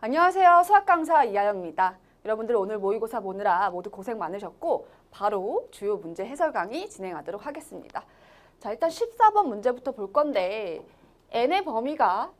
안녕하세요. 수학 강사 이하영입니다. 여러분들 오늘 모의고사 보느라 모두 고생 많으셨고 바로 주요 문제 해설 강의 진행하도록 하겠습니다. 자, 일단 14번 문제부터 볼 건데 n의 범위가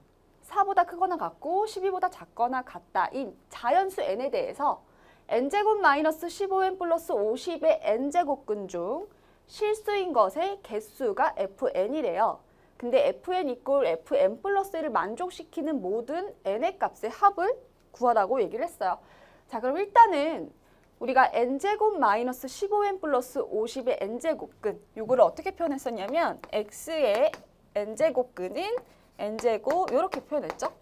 4보다 크거나 같고 12보다 작거나 같다인 자연수 n에 대해서 n제곱 마이너스 15n 플러스 50의 n제곱근 중 실수인 것의 개수가 fn이래요. 근데 fn 이꼴 fn 플러스 1을 만족시키는 모든 n의 값의 합을 구하라고 얘기를 했어요. 자, 그럼 일단은 우리가 n제곱 마이너스 15n 플러스 50의 n제곱근 이거를 어떻게 표현했었냐면 x의 n제곱근은 n제곱 이렇게 표현했죠.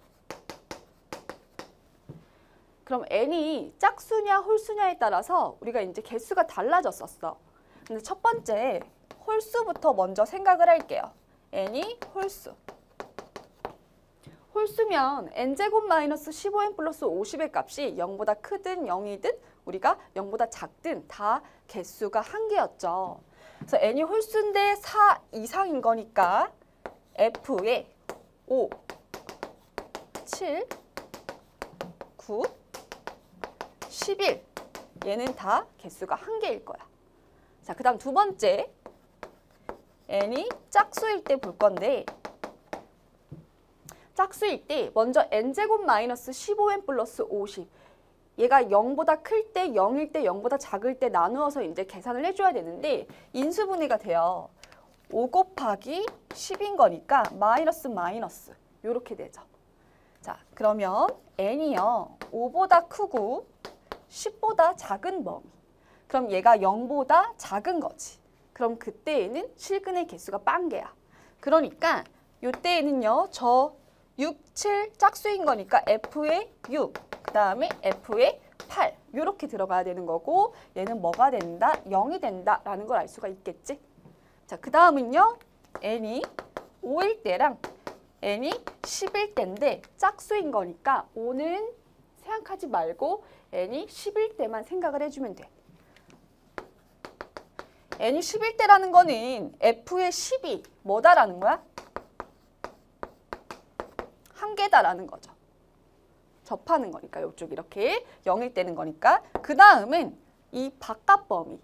그럼 n이 짝수냐 홀수냐에 따라서 우리가 이제 개수가 달라졌었어. 근데 첫 번째 홀수부터 먼저 생각을 할게요. n이 홀수. 홀수면 n제곱 마이너스 15n 플러스 50의 값이 0보다 크든 0이든 우리가 0보다 작든 다 개수가 한 개였죠. 그래서 n이 홀수인데 4 이상인 거니까 f에 5, 7, 9, 11 얘는 다 개수가 한 개일 거야. 자, 그 다음 두 번째 n이 짝수일 때 볼 건데 짝수일 때 먼저 n제곱 마이너스 15n 플러스 50 얘가 0보다 클 때, 0일 때, 0보다 작을 때 나누어서 이제 계산을 해줘야 되는데 인수분해가 돼요. 5 곱하기 10인 거니까 마이너스 마이너스 이렇게 되죠. 자, 그러면 n이요 5보다 크고 10보다 작은 범위. 그럼 얘가 0보다 작은 거지. 그럼 그때에는 실근의 개수가 빵개야. 그러니까 이때에는요 저 6, 7 짝수인 거니까 f의 6, 그 다음에 f의 8 이렇게 들어가야 되는 거고 얘는 뭐가 된다? 0이 된다라는 걸 알 수가 있겠지. 자, 그 다음은요 n이 5일 때랑 n이 10일 때인데 짝수인 거니까 5는 생각하지 말고 n이 10일 때만 생각을 해주면 돼. n이 10일 때라는 거는 f의 10이 뭐다라는 거야? 한 개다라는 거죠. 접하는 거니까 이쪽 이렇게 0일 때는 거니까 그 다음은 이 바깥 범위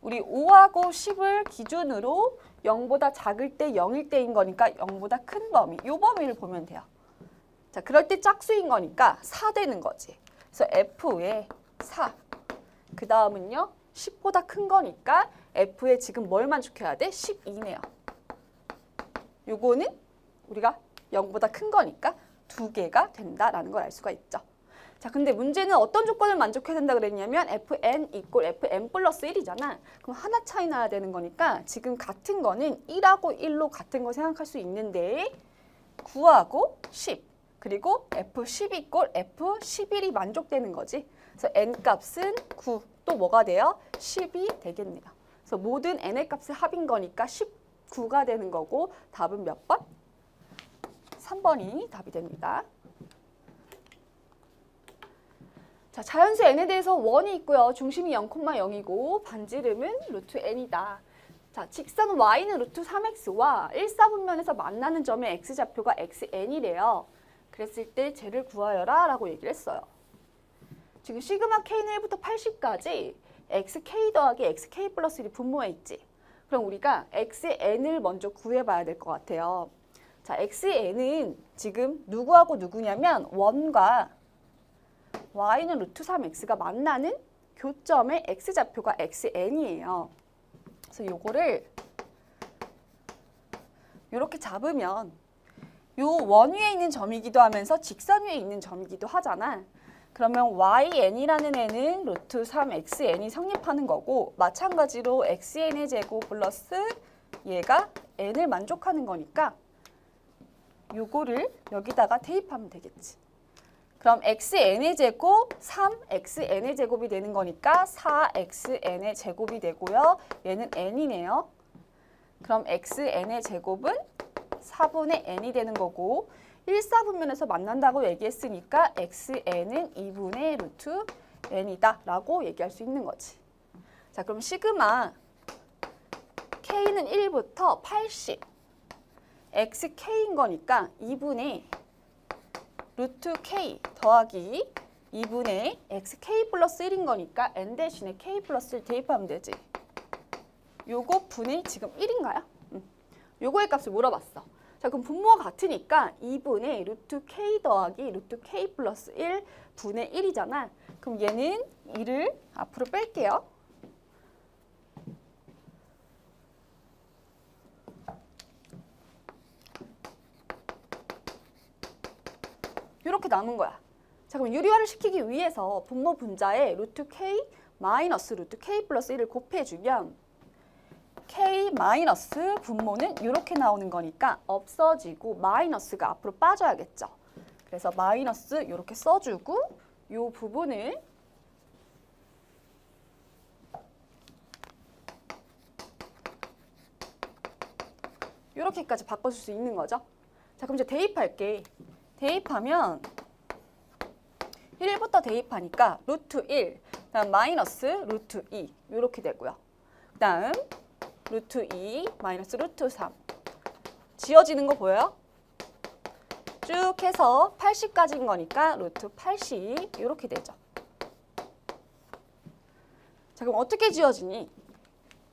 우리 5하고 10을 기준으로 0보다 작을 때 0일 때인 거니까 0보다 큰 범위 이 범위를 보면 돼요. 자, 그럴 때 짝수인 거니까 4 되는 거지. 그래서 f의 4 그 다음은요 10보다 큰 거니까 f에 지금 뭘 만족해야 돼? 12네요. 요거는 우리가 0보다 큰 거니까 2개가 된다라는 걸 알 수가 있죠. 자, 근데 문제는 어떤 조건을 만족해야 된다 그랬냐면 fn 이꼴 fn 플러스 1이잖아. 그럼 하나 차이 나야 되는 거니까 지금 같은 거는 1하고 1로 같은 거 생각할 수 있는데 9하고 10 그리고 f10 이꼴 f11이 만족되는 거지. 그래서 n 값은 9 또 뭐가 돼요? 10이 되겠네요. 그래서 모든 n의 값의 합인 거니까 19가 되는 거고 답은 몇 번? 3번이 답이 됩니다. 자, 자연수 n에 대해서 원이 있고요. 중심이 0,0이고 반지름은 루트 n이다. 자, 직선 y는 루트 3x와 1사분면에서 만나는 점의 x좌표가 xn이래요. 그랬을 때 쟤를 구하여라 라고 얘기를 했어요. 지금 시그마 k는 1부터 80까지 xk 더하기 xk 플러스 1이 분모에 있지. 그럼 우리가 x의 n을 먼저 구해봐야 될 것 같아요. 자, x의 n은 지금 누구하고 누구냐면 1과 y는 루트 3x가 만나는 교점의 x좌표가 xn이에요. 그래서 요거를 이렇게 잡으면 요 원 위에 있는 점이기도 하면서 직선 위에 있는 점이기도 하잖아. 그러면yn이라는 n은 루트 3xn이 성립하는 거고 마찬가지로 xn의 제곱 플러스 얘가 n을 만족하는 거니까 요거를 여기다가 대입하면 되겠지. 그럼 xn의 제곱 3xn의 제곱이 되는 거니까 4xn의 제곱이 되고요. 얘는 n이네요. 그럼 xn의 제곱은 4분의 n이 되는 거고 1사분면에서 만난다고 얘기했으니까 xn은 2분의 루트 n이다 라고 얘기할 수 있는 거지. 자, 그럼 시그마 k는 1부터 80 xk인 거니까 2분의 루트 k 더하기 2분의 xk 플러스 1인 거니까 n 대신에 k 플러스 1 대입하면 되지. 요거 분의 지금 1인가요? 요거의 값을 물어봤어. 자, 그럼 분모가 같으니까 2분의 루트 k 더하기 루트 k 플러스 1 분의 1이잖아. 그럼 얘는 1을 앞으로 뺄게요. 이렇게 남은 거야. 자, 그럼 유리화를 시키기 위해서 분모 분자에 루트 k 마이너스 루트 k 플러스 1을 곱해주면 k 마이너스 분모는 이렇게 나오는 거니까 없어지고 마이너스가 앞으로 빠져야겠죠. 그래서 마이너스 이렇게 써주고 이 부분을 이렇게까지 바꿔줄 수 있는 거죠. 자, 그럼 이제 대입할게. 대입하면 1부터 대입하니까 루트 1, 그다음 마이너스 루트 2 이렇게 되고요. 그다음 루트 2 마이너스 루트 3 지워지는 거 보여요? 쭉 해서 80까지인 거니까 루트 80 이렇게 되죠. 자, 그럼 어떻게 지워지니?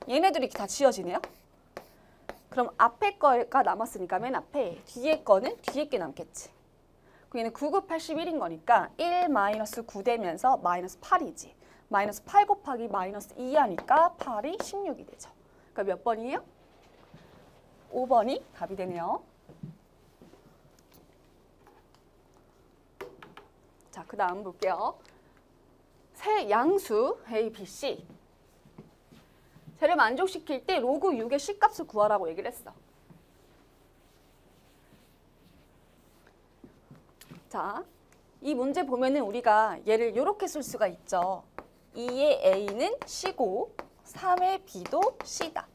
얘네들이 다 지워지네요. 그럼 앞에 거가 남았으니까 맨 앞에 뒤에 거는 뒤에 게 남겠지. 그럼 얘는 9, 9, 81인 거니까 1 마이너스 9 되면서 마이너스 8이지. 마이너스 8 곱하기 마이너스 2 하니까 8이 16이 되죠. 그러니까 몇 번이에요? 5번이 답이 되네요. 자, 그 다음 볼게요. 세 양수 A, B, C. 쟤를 만족시킬 때 로그 6의 C값을 구하라고 얘기를 했어. 자, 이 문제 보면은 우리가 얘를 이렇게 쓸 수가 있죠. 2의 A는 C고 3의 B도 C다.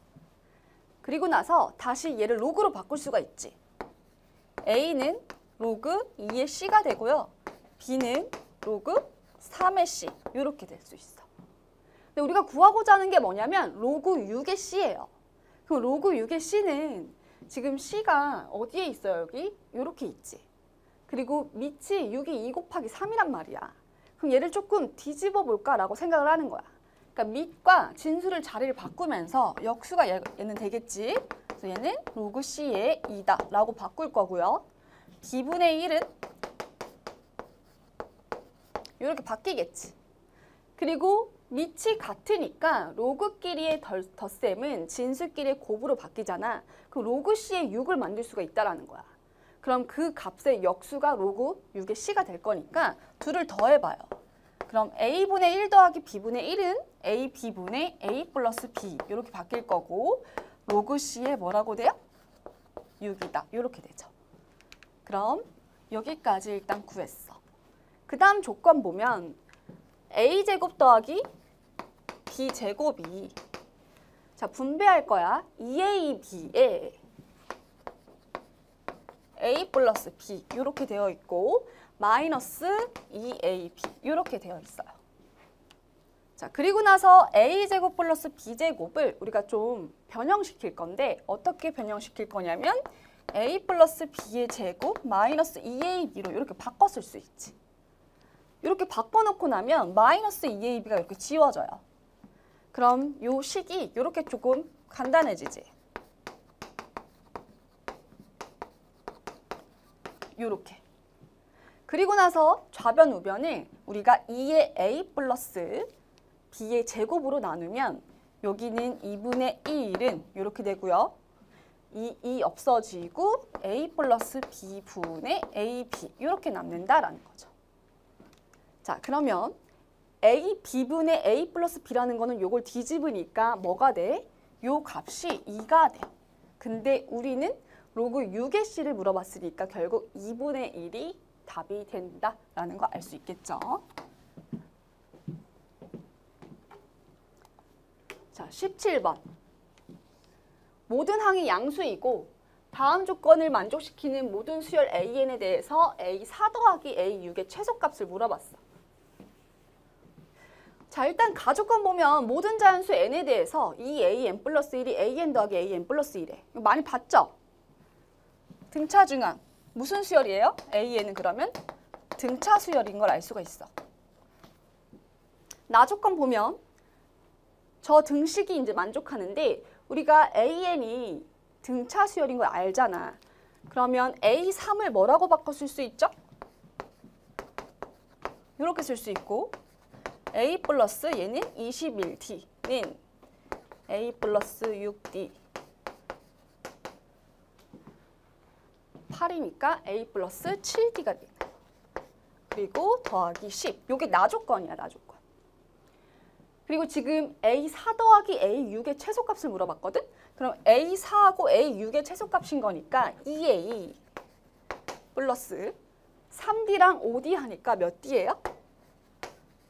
그리고 나서 다시 얘를 로그로 바꿀 수가 있지. A는 로그 2의 C가 되고요. B는 로그 3의 C 이렇게 될 수 있어. 근데 우리가 구하고자 하는 게 뭐냐면 로그 6의 C예요. 그럼 로그 6의 C는 지금 C가 어디에 있어요? 여기? 이렇게 있지. 그리고 밑이 6이 2 곱하기 3이란 말이야. 그럼 얘를 조금 뒤집어 볼까라고 생각을 하는 거야. 그러니까 밑과 진수를 자리를 바꾸면서 역수가 얘는 되겠지. 그래서 얘는 로그 C의 2다 라고 바꿀 거고요. B분의 1은 이렇게 바뀌겠지. 그리고 밑이 같으니까 로그끼리의 덧셈은 진수끼리의 곱으로 바뀌잖아. 그럼 로그 C의 6을 만들 수가 있다라는 거야. 그럼 그 값의 역수가 로그 6의 C가 될 거니까 둘을 더해봐요. 그럼 A분의 1 더하기 B분의 1은 A, B분의 A 플러스 B 이렇게 바뀔 거고 로그 C의 뭐라고 돼요? 6이다. 이렇게 되죠. 그럼 여기까지 일단 구했어. 그 다음 조건 보면 A제곱 더하기 B제곱이 자 분배할 거야. 2AB에 A 플러스 B 이렇게 되어 있고 마이너스 2AB 이렇게 되어 있어요. 자, 그리고 나서 A제곱 플러스 B제곱을 우리가 좀 변형시킬 건데 어떻게 변형시킬 거냐면 A 플러스 B의 제곱 마이너스 2AB로 이렇게 바꿨을 수 있지. 이렇게 바꿔놓고 나면 마이너스 2AB가 이렇게 지워져요. 그럼 요 식이 이렇게 조금 간단해지지. 요렇게. 그리고 나서 좌변 우변을 우리가 2의 A 플러스 B의 제곱으로 나누면 여기는 2분의 1은 이렇게 되고요. 2 없어지고 A 플러스 B분의 AB 이렇게 남는다라는 거죠. 자, 그러면 A, B분의 A 플러스 B라는 거는 요걸 뒤집으니까 뭐가 돼? 요 값이 2가 돼. 근데 우리는 로그 6의 C를 물어봤으니까 결국 2분의 1이 답이 된다라는 거 알 수 있겠죠? 자, 17번. 모든 항이 양수이고 다음 조건을 만족시키는 모든 수열 AN에 대해서 A4 더하기 A6의 최소값을 물어봤어. 자, 일단 가조건 보면 모든 자연수 n에 대해서 이 an 플러스 1이 an 더하기 an 플러스 1에 이거 많이 봤죠? 등차중항 무슨 수열이에요? an은 그러면 등차 수열인 걸 알 수가 있어. 나조건 보면 저 등식이 이제 만족하는데 우리가 AN이 등차 수열인 걸 알잖아. 그러면 A3을 뭐라고 바꿔 쓸 수 있죠? 이렇게 쓸 수 있고 A 플러스 얘는 21D는 A 플러스 6D 8이니까 A 플러스 7D가 되네. 그리고 더하기 10. 요게 나조건이야, 나조건. 그리고 지금 A4 더하기 A6의 최소값을 물어봤거든? 그럼 A4하고 A6의 최소값인 거니까 2A 플러스 3D랑 5D 하니까 몇 D예요?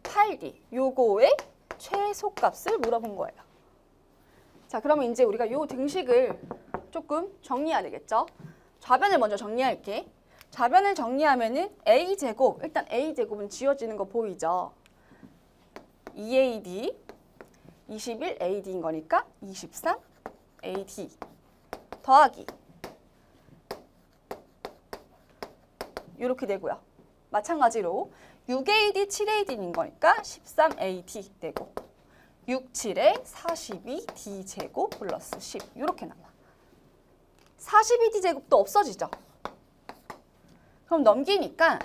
8D. 요거의 최소값을 물어본 거예요. 자, 그러면 이제 우리가 요 등식을 조금 정리해야 되겠죠? 좌변을 먼저 정리할게. 좌변을 정리하면은 A제곱, 일단 A제곱은 지워지는 거 보이죠? 2AD, 21AD인 거니까 23AD 더하기 이렇게 되고요. 마찬가지로 6AD, 7AD인 거니까 13AD 되고 6, 7에 42D 제곱 플러스 10 이렇게 남아. 42D 제곱도 없어지죠? 그럼 넘기니까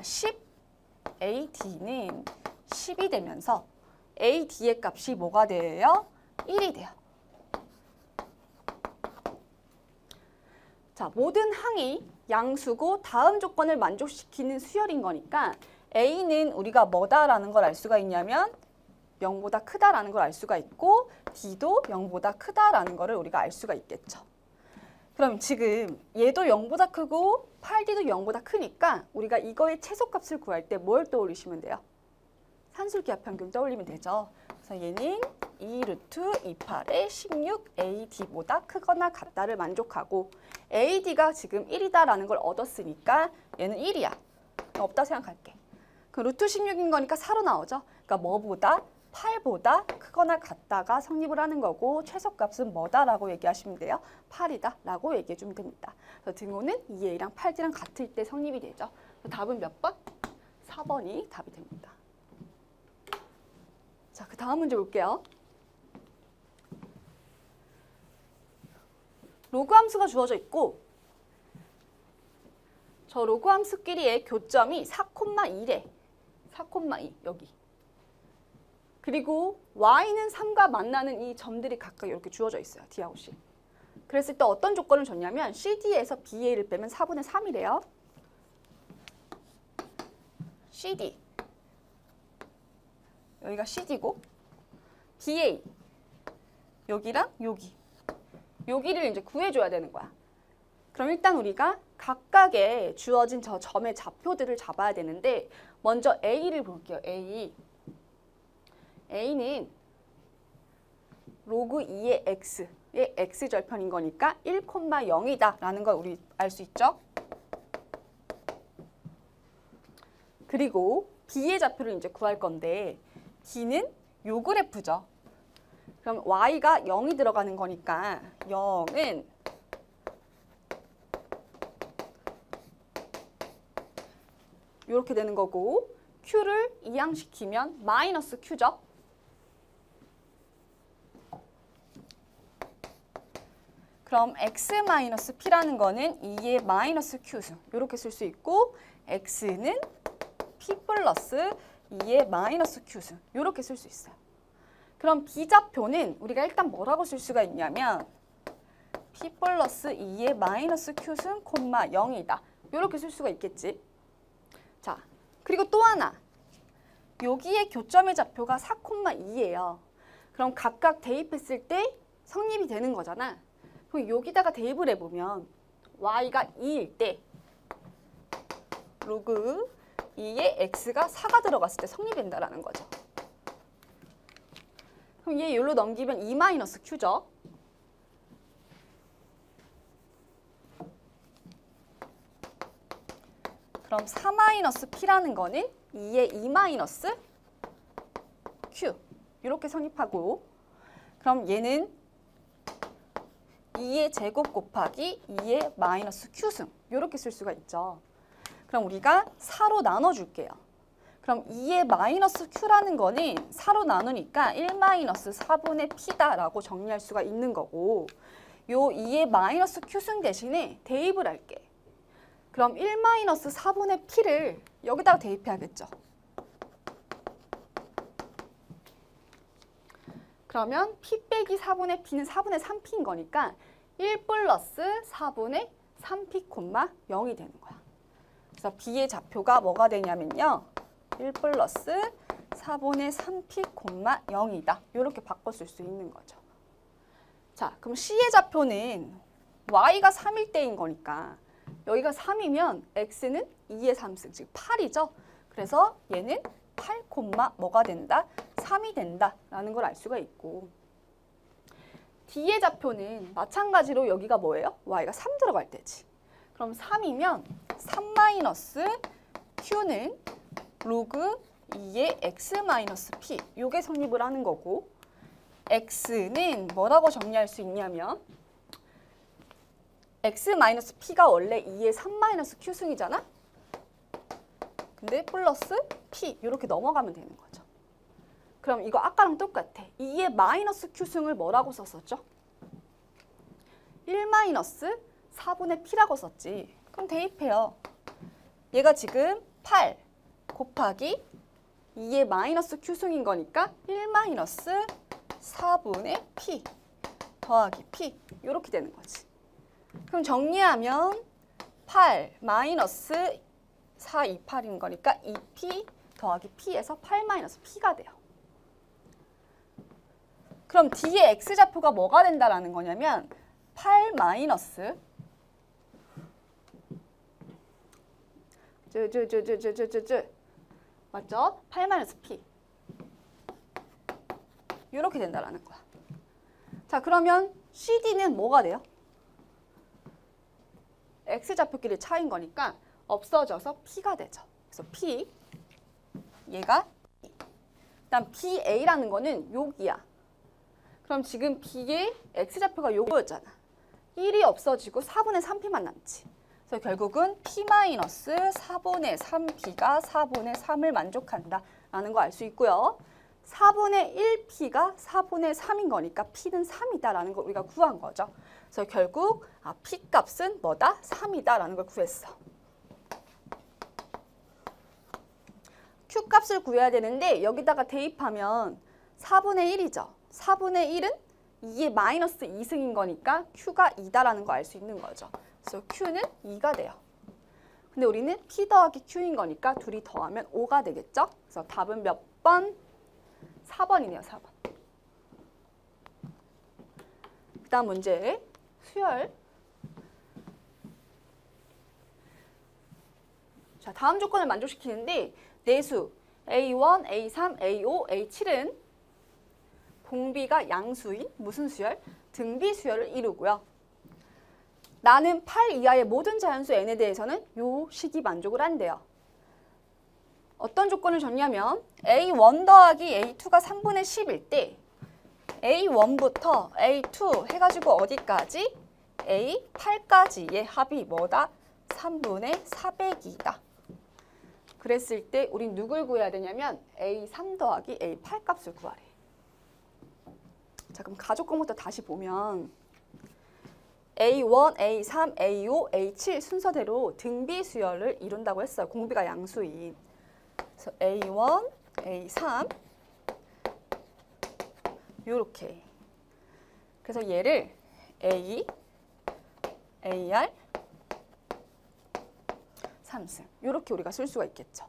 10AD는 10이 되면서 AD의 값이 뭐가 돼요? 1이 돼요. 자, 모든 항이 양수고 다음 조건을 만족시키는 수열인 거니까 A는 우리가 뭐다라는 걸 알 수가 있냐면 0보다 크다라는 걸 알 수가 있고 D도 0보다 크다라는 거를 우리가 알 수가 있겠죠. 그럼 지금 얘도 0보다 크고 8D도 0보다 크니까 우리가 이거의 최소값을 구할 때 뭘 떠올리시면 돼요? 산술기하 평균 떠올리면 되죠. 그래서 얘는 2루트 28의 16AD보다 크거나 같다를 만족하고 AD가 지금 1이다라는 걸 얻었으니까 얘는 1이야. 없다 생각할게. 그 루트 16인 거니까 4로 나오죠. 그러니까 뭐보다? 8보다 크거나 같다가 성립을 하는 거고 최소값은 뭐다라고 얘기하시면 돼요. 8이다 라고 얘기해 주면 됩니다. 그래서 등호는 2A랑 8D랑 같을 때 성립이 되죠. 답은 몇 번? 4번이 답이 됩니다. 자, 그 다음 문제 볼게요. 로그 함수가 주어져 있고 저 로그 함수끼리의 교점이 4,2래. 4,2 여기. 그리고 y는 3과 만나는 이 점들이 각각 이렇게 주어져 있어요. D하고 C. 그랬을 때 어떤 조건을 줬냐면 CD에서 BA를 빼면 4분의 3이래요. CD. 여기가 CD고 BA. 여기랑 여기. 여기를 이제 구해줘야 되는 거야. 그럼 일단 우리가 각각의 주어진 저 점의 좌표들을 잡아야 되는데 먼저 A를 볼게요. A. A는 로그 2의 X의 X절편인 거니까 1,0이다 라는 걸 우리 알 수 있죠. 그리고 B의 좌표를 이제 구할 건데 B는 요 그래프죠. 그럼 Y가 0이 들어가는 거니까 0은 이렇게 되는 거고 Q를 이항시키면 마이너스 Q죠. 그럼 X-P라는 거는 2의 마이너스 Q수 이렇게 쓸 수 있고 X는 P 플러스 2의 마이너스 Q수 이렇게 쓸 수 있어요. 그럼 B좌표는 우리가 일단 뭐라고 쓸 수가 있냐면 P 플러스 2의 마이너스 Q승, 0이다. 이렇게 쓸 수가 있겠지. 자, 그리고 또 하나. 여기에 교점의 좌표가 4,2예요. 그럼 각각 대입했을 때 성립이 되는 거잖아. 그럼 여기다가 대입을 해보면 y가 2일 때 로그 2의 x가 4가 들어갔을 때 성립된다라는 거죠. 그럼 얘 여기로 넘기면 2-q죠. 그럼 4-p라는 거는 2의 2-q 이렇게 성립하고 그럼 얘는 2의 제곱 곱하기 2의 마이너스 q승 이렇게 쓸 수가 있죠. 그럼 우리가 4로 나눠줄게요. 그럼 2의 마이너스 Q라는 거는 4로 나누니까 1 마이너스 4분의 P다라고 정리할 수가 있는 거고 요 2의 마이너스 Q승 대신에 대입을 할게. 그럼 1 마이너스 4분의 P를 여기다가 대입해야겠죠. 그러면 P 빼기 4분의 P는 4분의 3P인 거니까 1 플러스 4분의 3P, 0이 되는 거야. 그래서 B의 좌표가 뭐가 되냐면요. 1 플러스 4분의 3P, 0이다. 이렇게 바꿨을 수 있는 거죠. 자, 그럼 C의 좌표는 Y가 3일 때인 거니까 여기가 3이면 X는 2의 3승, 즉 8이죠. 그래서 얘는 8, 뭐가 된다? 3이 된다라는 걸 알 수가 있고 D의 좌표는 마찬가지로 여기가 뭐예요? Y가 3 들어갈 때지. 그럼 3이면 3 마이너스 Q는 로그 2의 X 마이너스 P 요게 성립을 하는 거고 X는 뭐라고 정리할 수 있냐면 X 마이너스 P가 원래 2의 3 마이너스 Q승이잖아? 근데 플러스 P 이렇게 넘어가면 되는 거죠. 그럼 이거 아까랑 똑같아. 2의 마이너스 Q승을 뭐라고 썼었죠? 1 마이너스 4분의 P라고 썼지. 그럼 대입해요. 얘가 지금 8 곱하기 2의 마이너스 Q승인 거니까 1 마이너스 4분의 P 더하기 P 이렇게 되는 거지. 그럼 정리하면 8 마이너스 4, 2, 8인 거니까 2P 더하기 P에서 8 마이너스 P가 돼요. 그럼 D의 X좌표가 뭐가 된다라는 거냐면 8 마이너스 맞죠? 8 마이너스 P 이렇게 된다라는 거야. 자, 그러면 CD는 뭐가 돼요? X좌표끼리 차이인 거니까 없어져서 P가 되죠. 그래서 P 얘가 일단 BA라는 거는 여기야. 그럼 지금 B의 X좌표가 요거였잖아. 1이 없어지고 4분의 3P만 남지. 그래서 결국은 P-4분의 3P가 4분의 3을 만족한다 라는 거 알 수 있고요. 4분의 1P가 4분의 3인 거니까 P는 3이다 라는 걸 우리가 구한 거죠. 그래서 결국 P 값은 뭐다? 3이다 라는 걸 구했어. Q 값을 구해야 되는데 여기다가 대입하면 4분의 1이죠. 4분의 1은 2의 마이너스 2승인 거니까 Q가 2다라는 거 알 수 있는 거죠. 그래서 Q는 2가 돼요. 근데 우리는 P 더하기 Q인 거니까 둘이 더하면 5가 되겠죠? 그래서 답은 몇 번? 4번이네요. 4번. 그 다음 문제 수열. 자, 다음 조건을 만족시키는데 내수 A1, A3, A5, A7은 공비가 양수인 무슨 수열? 등비 수열을 이루고요. 나는 8 이하의 모든 자연수 n에 대해서는 요 식이 만족을 한대요. 어떤 조건을 줬냐면 A1 더하기 A2가 3분의 10일 때 A1부터 A2 해가지고 어디까지? A8까지의 합이 뭐다? 3분의 400이다. 그랬을 때 우린 누굴 구해야 되냐면 A3 더하기 A8 값을 구하래. 자, 그럼 가족공부터 다시 보면 A1, A3, A5, A7 순서대로 등비 수열을 이룬다고 했어요. 공비가 양수인. 그래서 A1, A3 요렇게. 그래서 얘를 A, AR, 3승 요렇게 우리가 쓸 수가 있겠죠.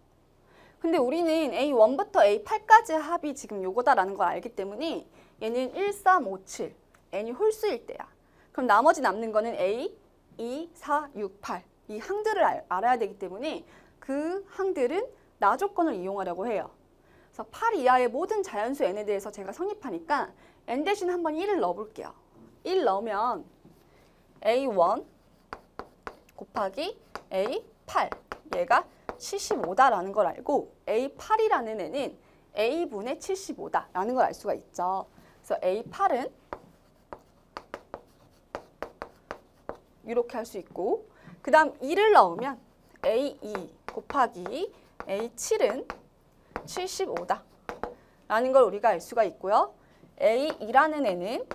근데 우리는 A1부터 A8까지 합이 지금 요거다라는 걸 알기 때문에 얘는 1, 3, 5, 7 n이 홀수일 때야. 그럼 나머지 남는 거는 A, 2, 4, 6, 8 이 항들을 알아야 되기 때문에 그 항들은 나 조건을 이용하려고 해요. 그래서 8 이하의 모든 자연수 n에 대해서 제가 성립하니까 n 대신 한번 1을 넣어볼게요. 1 넣으면 A1 곱하기 A8 얘가 75다라는 걸 알고 A8이라는 애는 A분의 75다라는 걸 알 수가 있죠. 그래서 A8은 이렇게 할 수 있고 그 다음 2를 넣으면 A2 곱하기 A7은 75다. 라는 걸 우리가 알 수가 있고요. A2라는 애는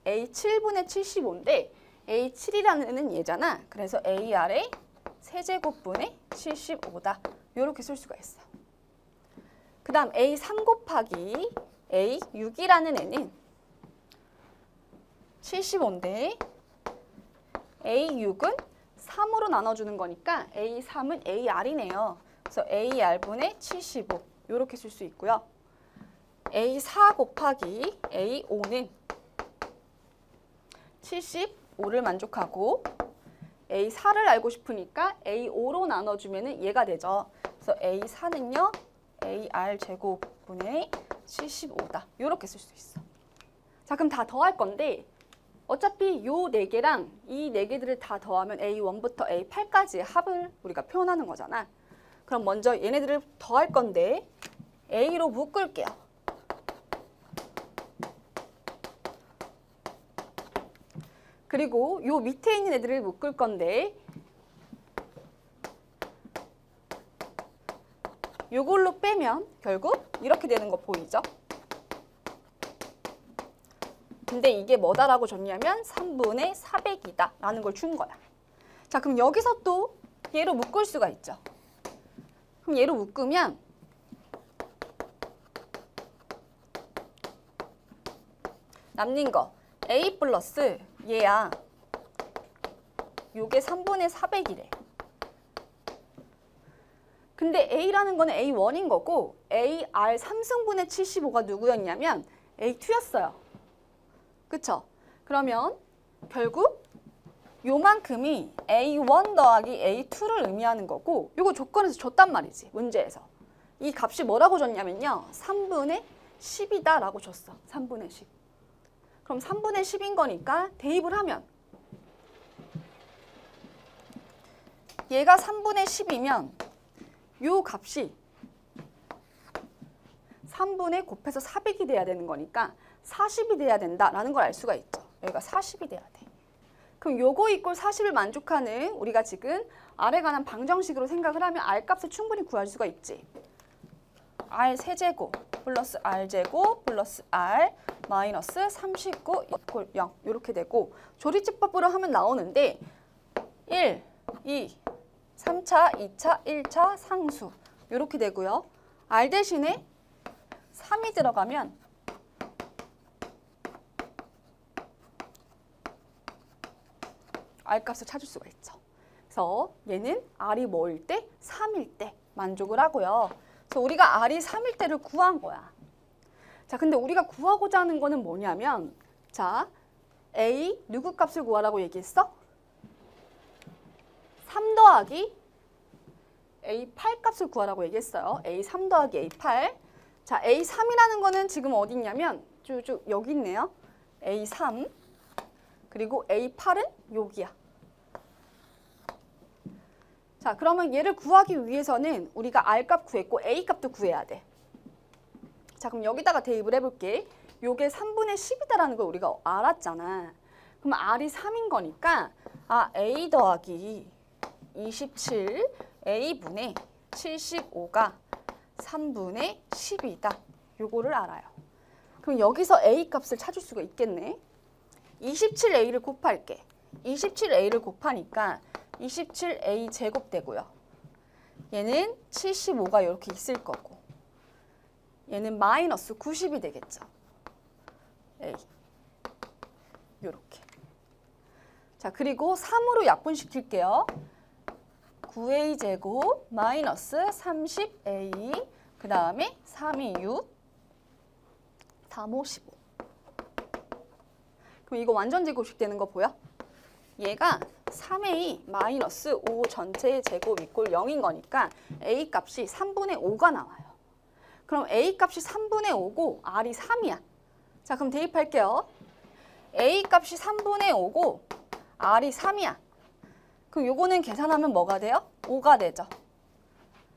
A7분의 75인데 A7이라는 애는 얘잖아. 그래서 AR의 세제곱분의 75다. 이렇게 쓸 수가 있어. 그 다음 A3 곱하기 A6이라는 애는 75인데 A6은 3으로 나눠주는 거니까 A3은 AR이네요. 그래서 AR분의 75 이렇게 쓸 수 있고요. A4 곱하기 A5는 75를 만족하고 A4를 알고 싶으니까 A5로 나눠주면 얘가 되죠. 그래서 A4는요. AR 제곱분의 75다. 이렇게 쓸 수 있어. 자, 그럼 다 더할 건데 어차피 요 4개랑 이 4개들을 다 더하면 A1부터 A8까지의 합을 우리가 표현하는 거잖아. 그럼 먼저 얘네들을 더할 건데 A로 묶을게요. 그리고 요 밑에 있는 애들을 묶을 건데 요걸로 빼면 결국 이렇게 되는 거 보이죠? 근데 이게 뭐다라고 줬냐면 3분의 400이다 라는 걸 준 거야. 자, 그럼 여기서 또 얘로 묶을 수가 있죠. 그럼 얘로 묶으면 남는 거 A 플러스 얘야. 요게 3분의 400이래. 근데 A라는 거는 A1인 거고 AR 3승분의 75가 누구였냐면 A2였어요. 그쵸? 그러면 결국 요만큼이 A1 더하기 A2를 의미하는 거고 요거 조건에서 줬단 말이지. 문제에서. 이 값이 뭐라고 줬냐면요. 3분의 10이다 라고 줬어. 3분의 10. 그럼 3분의 10인 거니까 대입을 하면 얘가 3분의 10이면 요 값이 3분의 곱해서 400이 돼야 되는 거니까 40이 돼야 된다라는 걸 알 수가 있죠. 여기가 40이 돼야 돼. 그럼 요거 이꼴 40을 만족하는 우리가 지금 R에 관한 방정식으로 생각을 하면 R 값을 충분히 구할 수가 있지. R 세제곱 플러스 R 제곱 플러스 R 마이너스 39 이꼴 0 이렇게 되고 조리집법으로 하면 나오는데 1, 2, 3차, 2차, 1차 상수 이렇게 되고요. R 대신에 3이 들어가면 R 값을 찾을 수가 있죠. 그래서 얘는 R이 뭐일 때? 3일 때 만족을 하고요. 그래서 우리가 R이 3일 때를 구한 거야. 자, 근데 우리가 구하고자 하는 거는 뭐냐면 자, A 누구 값을 구하라고 얘기했어? 3 더하기 A8 값을 구하라고 얘기했어요. A3 더하기 A8. 자, A3이라는 거는 지금 어디 있냐면 쭉 여기 있네요. A3 그리고 A8은 여기야. 자, 그러면 얘를 구하기 위해서는 우리가 R 값 구했고 A 값도 구해야 돼. 자, 그럼 여기다가 대입을 해볼게. 요게 3분의 10이다라는 걸 우리가 알았잖아. 그럼 R이 3인 거니까 A 더하기 27 A분의 75가 3분의 10이다. 요거를 알아요. 그럼 여기서 A 값을 찾을 수가 있겠네. 27A를 곱할게. 27A를 곱하니까 27A 제곱 되고요. 얘는 75가 이렇게 있을 거고 얘는 마이너스 90이 되겠죠. A 요렇게. 자, 그리고 3으로 약분시킬게요. 9A 제곱 마이너스 30A 그 다음에 3이 6 3, 5, 15. 그럼 이거 완전 제곱식 되는 거 보여? 얘가 3A 마이너스 5 전체의 제곱 이꼴 0인 거니까 A 값이 3분의 5가 나와요. 그럼 A 값이 3분의 5고 R이 3이야. 자, 그럼 대입할게요. A 값이 3분의 5고 R이 3이야. 그럼 요거는 계산하면 뭐가 돼요? 5가 되죠.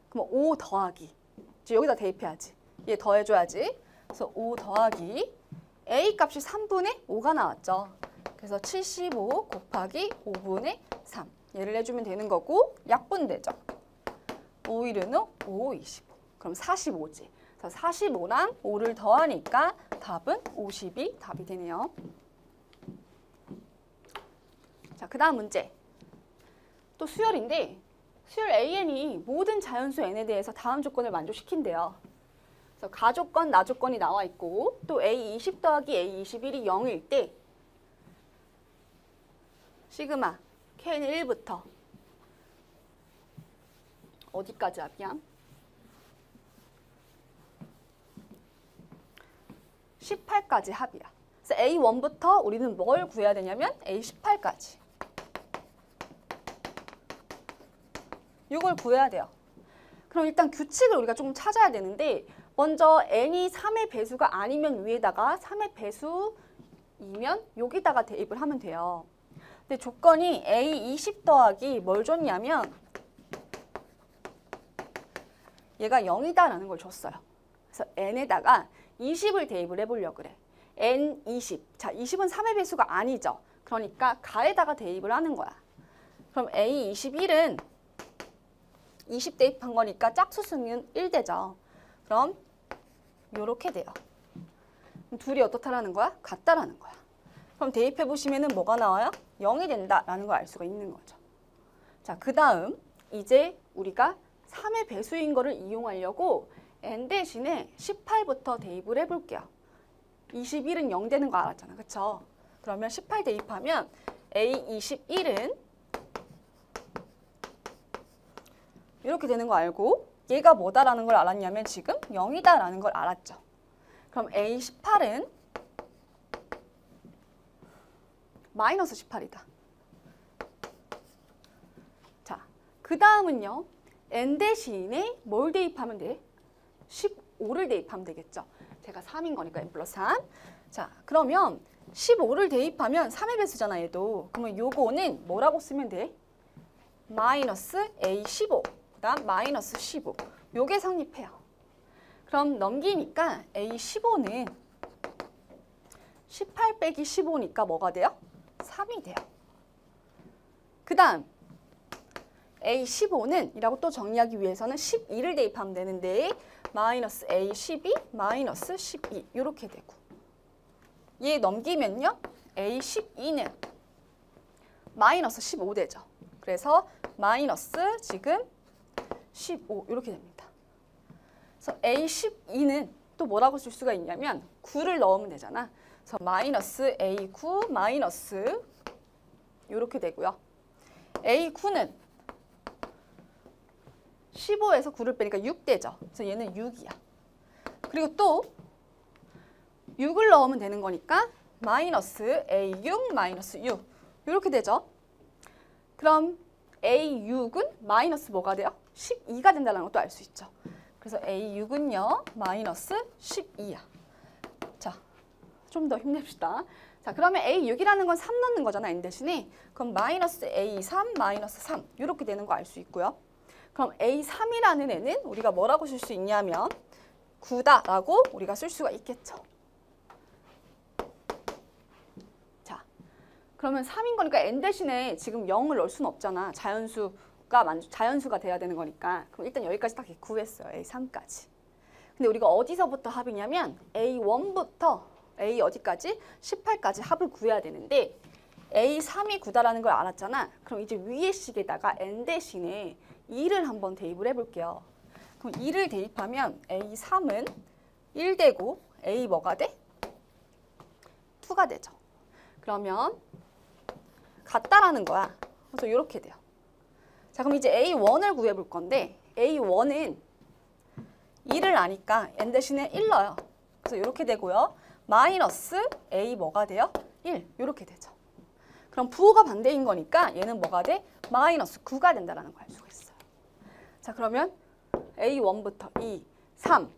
그럼 5 더하기. 이제 여기다 대입해야지. 얘 더해줘야지. 그래서 5 더하기 A 값이 3분의 5가 나왔죠. 그래서 75 곱하기 5분의 3. 얘를 해주면 되는 거고 약분되죠. 5일은 5, 5, 25. 그럼 45지. 그래서 45랑 5를 더하니까 답은 50이 답이 되네요. 자, 그 다음 문제. 또 수열인데 수열 AN이 모든 자연수 N에 대해서 다음 조건을 만족시킨대요. 그래서 가조건, 나조건이 나와 있고 또 A20 더하기 A21이 0일 때 시그마 K는 1부터 어디까지 합이야? 18까지 합이야. 그래서 A1부터 우리는 뭘 구해야 되냐면 A18까지. 이걸 구해야 돼요. 그럼 일단 규칙을 우리가 조금 찾아야 되는데 먼저 n이 3의 배수가 아니면 위에다가 3의 배수이면 여기다가 대입을 하면 돼요. 근데 조건이 A20 더하기 뭘 줬냐면 얘가 0이다라는 걸 줬어요. 그래서 n에다가 20을 대입을 해보려고 그래. n20. 자, 20은 3의 배수가 아니죠. 그러니까 가에다가 대입을 하는 거야. 그럼 A21은 20 대입한 거니까 짝수수는 1되죠. 그럼 요렇게 돼요. 둘이 어떻다라는 거야? 같다라는 거야. 그럼 대입해 보시면은 뭐가 나와요? 0이 된다라는 걸 알 수가 있는 거죠. 자, 그 다음 이제 우리가 3의 배수인 거를 이용하려고 n 대신에 18부터 대입을 해볼게요. 21은 0 되는 거 알았잖아. 그쵸? 그러면 18 대입하면 A21은 이렇게 되는 거 알고 얘가 뭐다라는 걸 알았냐면 지금 0이다라는 걸 알았죠. 그럼 A18은 마이너스 18이다. 자, 그 다음은요. n 대신에 뭘 대입하면 돼? 15를 대입하면 되겠죠. 제가 3인 거니까 n 플러스 3. 자, 그러면 15를 대입하면 3의 배수잖아, 얘도. 그러면 요거는 뭐라고 쓰면 돼? 마이너스 A15, 그 다음 마이너스 15. 요게 성립해요. 그럼 넘기니까 A15는 18 빼기 15니까 뭐가 돼요? 3이 돼요. 그 다음 A15는 이라고 또 정리하기 위해서는 12를 대입하면 되는데 마이너스 A12, 마이너스 12 이렇게 되고 얘 넘기면요. A12는 마이너스 15 되죠. 그래서 마이너스 지금 15 이렇게 됩니다. 그래서 A12는 또 뭐라고 쓸 수가 있냐면 9를 넣으면 되잖아. 그래서 마이너스 A9, 마이너스 이렇게 되고요. A9는 15에서 9를 빼니까 6 되죠. 그래서 얘는 6이야. 그리고 또 6을 넣으면 되는 거니까 마이너스 A6, 마이너스 6 이렇게 되죠. 그럼 A6은 마이너스 뭐가 돼요? 12가 된다는 것도 알 수 있죠. 그래서 A6은요. 마이너스 12야. 자, 좀 더 힘냅시다. 자, 그러면 A6이라는 건 3 넣는 거잖아. n 대신에. 그럼 마이너스 A3, 마이너스 3 이렇게 되는 거 알 수 있고요. 그럼 A3이라는 애는 우리가 뭐라고 쓸 수 있냐면 9다라고 우리가 쓸 수가 있겠죠. 자, 그러면 3인 거니까 n 대신에 지금 0을 넣을 수는 없잖아. 자연수가 돼야 되는 거니까. 그럼 일단 여기까지 딱 구했어요. A3까지. 근데 우리가 어디서부터 합이냐면 A1부터 A 어디까지? 18까지 합을 구해야 되는데 A3이 9다라는 걸 알았잖아. 그럼 이제 위의 식에다가 n 대신에 2를 한번 대입을 해볼게요. 그럼 2를 대입하면 A3은 1 되고 A 뭐가 돼? 2가 되죠. 그러면 같다라는 거야. 그래서 이렇게 돼요. 자, 그럼 이제 A1을 구해볼 건데 A1은 2를 아니까 n 대신에 1 넣어요. 그래서 이렇게 되고요. 마이너스 A 뭐가 돼요? 1 이렇게 되죠. 그럼 부호가 반대인 거니까 얘는 뭐가 돼? 마이너스 9가 된다는 걸 알 수가 있어요. 자, 그러면 A1부터 2, 3,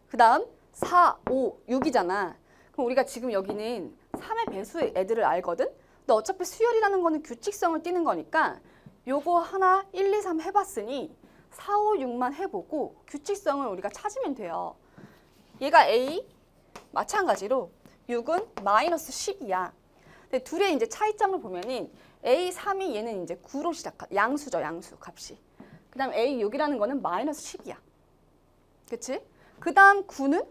그 다음 4, 5, 6이잖아. 그럼 우리가 지금 여기는 3의 배수의 애들을 알거든? 근데 어차피 수열이라는 거는 규칙성을 띠는 거니까 요거 하나 1, 2, 3 해봤으니 4, 5, 6만 해보고 규칙성을 우리가 찾으면 돼요. 얘가 A, 마찬가지로 6은 마이너스 10이야. 근데 둘의 이제 차이점을 보면은 A3이 얘는 이제 9로 양수죠, 양수 값이. 그 다음 A6이라는 거는 마이너스 10이야. 그치? 그 다음 9는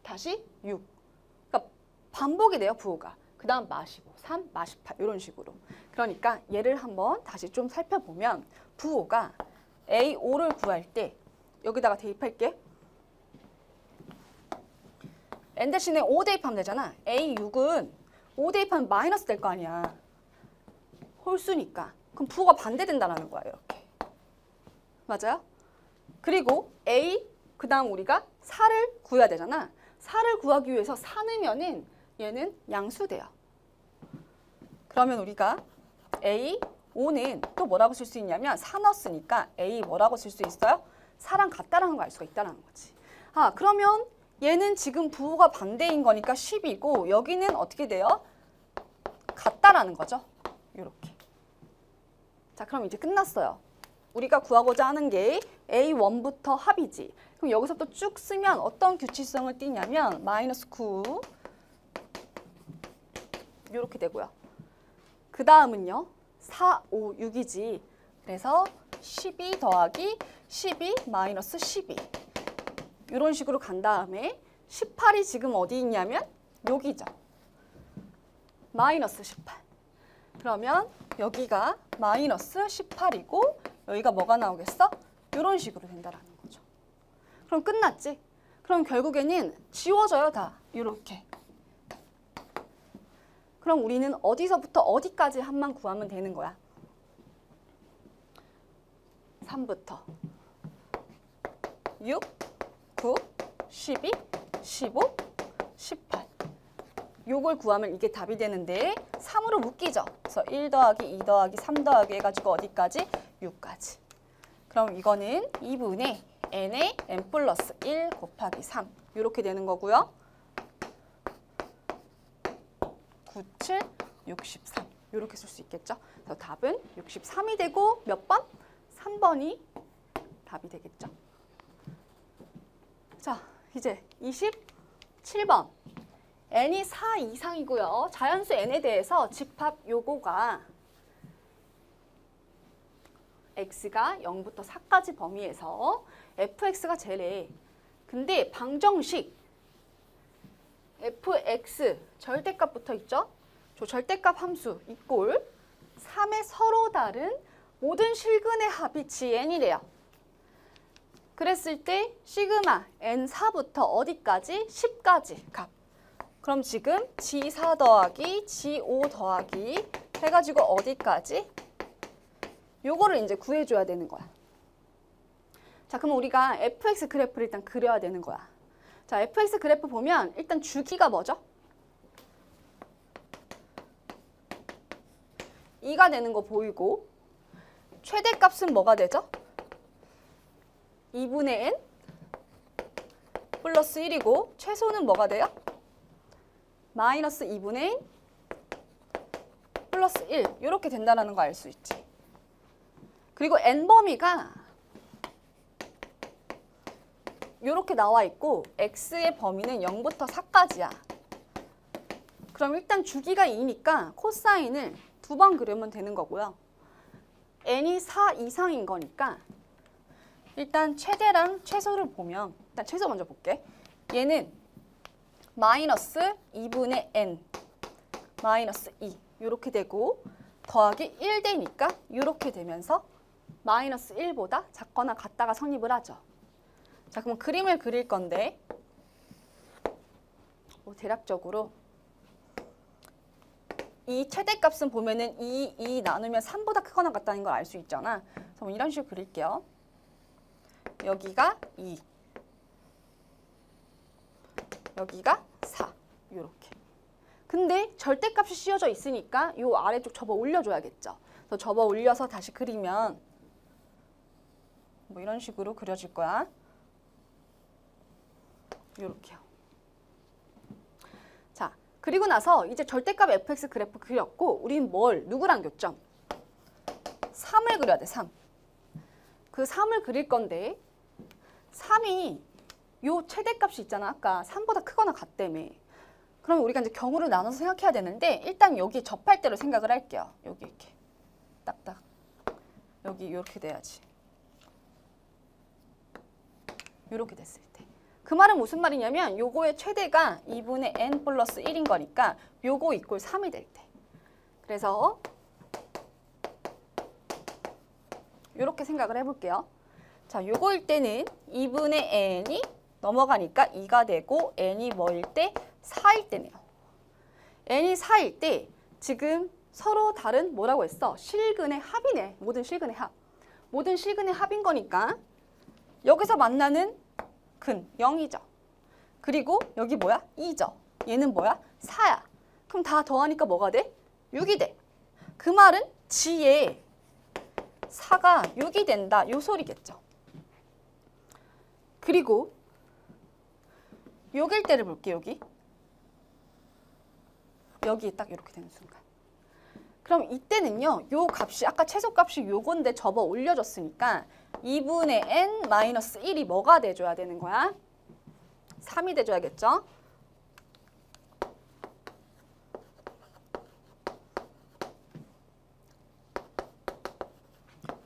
다시 6. 그러니까 반복이 돼요, 부호가. 그 다음 마15, 3, 마18 이런 식으로. 그러니까 얘를 한번 다시 좀 살펴보면 부호가 A5를 구할 때 여기다가 대입할게. n 대신에 5 대입하면 되잖아. A6은 5 대입하면 마이너스 될 거 아니야. 홀수니까. 그럼 부호가 반대된다는 거야, 이렇게. 맞아요? 그리고 A, 그 다음 우리가 4를 구해야 되잖아. 4를 구하기 위해서 4 넣으면은 얘는 양수돼요. 그러면 우리가 A5는 또 뭐라고 쓸 수 있냐면 4 넣었으니까 A 뭐라고 쓸 수 있어요? 4랑 같다라는 걸 알 수가 있다는 거지. 아, 그러면 얘는 지금 부호가 반대인 거니까 10이고 여기는 어떻게 돼요? 같다라는 거죠. 이렇게. 자, 그럼 이제 끝났어요. 우리가 구하고자 하는 게 A1부터 합이지. 그럼 여기서부터 쭉 쓰면 어떤 규칙성을 띠냐면 마이너스 9 이렇게 되고요. 그 다음은요. 4, 5, 6이지. 그래서 12 더하기 12 마이너스 12 이런 식으로 간 다음에 18이 지금 어디 있냐면 여기죠. 마이너스 18. 그러면 여기가 마이너스 18이고 여기가 뭐가 나오겠어? 이런 식으로 된다라는 거죠. 그럼 끝났지? 그럼 결국에는 지워져요, 다. 이렇게. 그럼 우리는 어디서부터 어디까지 합만 구하면 되는 거야? 3부터 6, 9, 12, 15, 18. 요걸 구하면 이게 답이 되는데 3으로 묶이죠. 그래서 1 더하기 2 더하기 3 더하기 해가지고 어디까지? 6까지. 그럼 이거는 2분의 n의 n 플러스 1 곱하기 3 이렇게 되는 거고요. 9, 7, 63 이렇게 쓸 수 있겠죠. 그래서 답은 63이 되고 몇 번? 3번이 답이 되겠죠. 자, 이제 27번. n이 4 이상이고요. 자연수 n에 대해서 집합 요거가 x가 0부터 4까지 범위에서 fx가 제래. 근데 방정식 fx 절대값 붙어 있죠? 저 절대값 함수 이꼴 3의 서로 다른 모든 실근의 합이 GN이래요. 그랬을 때 시그마 N4부터 어디까지? 10까지 값. 그럼 지금 G4 더하기 G5 더하기 해가지고 어디까지? 요거를 이제 구해줘야 되는 거야. 자, 그럼 우리가 fx 그래프를 일단 그려야 되는 거야. 자, fx 그래프 보면 일단 주기가 뭐죠? 2가 되는 거 보이고 최대값은 뭐가 되죠? 2분의 n 플러스 1이고 최소는 뭐가 돼요? 마이너스 2분의 n 플러스 1 이렇게 된다는 거 알 수 있지. 그리고 n 범위가 이렇게 나와 있고 x의 범위는 0부터 4까지야. 그럼 일단 주기가 2니까 코사인을 2번 그리면 되는 거고요. n이 4 이상인 거니까 일단 최대랑 최소를 보면 일단 최소 먼저 볼게. 얘는 마이너스 2분의 n 마이너스 2 이렇게 되고 더하기 1대니까 이렇게 되면서 마이너스 1보다 작거나 같다가 성립을 하죠. 자, 그럼 그림을 그릴 건데 대략적으로 이 최대값은 보면은 2 나누면 3보다 크거나 같다는 걸 알 수 있잖아. 그래서 이런 식으로 그릴게요. 여기가 2, 여기가 4 이렇게. 근데 절대값이 씌워져 있으니까 이 아래쪽 접어 올려줘야겠죠. 그래서 접어 올려서 다시 그리면 뭐 이런 식으로 그려질 거야. 이렇게요. 자, 그리고 나서 이제 절대값 fx 그래프 그렸고 우린 누구랑 교점? 3을 그려야 돼, 3. 그 3을 그릴 건데 3이 요 최대값이 있잖아. 아까 3보다 크거나 같다며. 그러면 우리가 이제 경우를 나눠서 생각해야 되는데 일단 여기 접할 대로 생각을 할게요. 여기 이렇게 딱딱. 여기 이렇게 돼야지. 이렇게 됐을 때. 그 말은 무슨 말이냐면 요거의 최대가 2분의 n 플러스 1인 거니까 요거 이꼴 3이 될 때. 그래서 이렇게 생각을 해볼게요. 자, 요거일 때는 2분의 n이 넘어가니까 2가 되고 n이 뭐일 때? 4일 때네요. n이 4일 때 지금 서로 다른 뭐라고 했어? 실근의 합이네. 모든 실근의 합. 모든 실근의 합인 거니까 여기서 만나는 근 0이죠. 그리고 여기 뭐야? 2죠. 얘는 뭐야? 4야. 그럼 다 더하니까 뭐가 돼? 6이 돼. 그 말은 지에 4가 6이 된다. 요 소리겠죠. 그리고 여길 때를 볼게요. 여기 딱 이렇게 되는 순간. 그럼 이때는요. 요 값이 아까 최소값이 요건데 접어 올려줬으니까 2분의 n-1이 뭐가 돼줘야 되는 거야? 3이 돼줘야겠죠?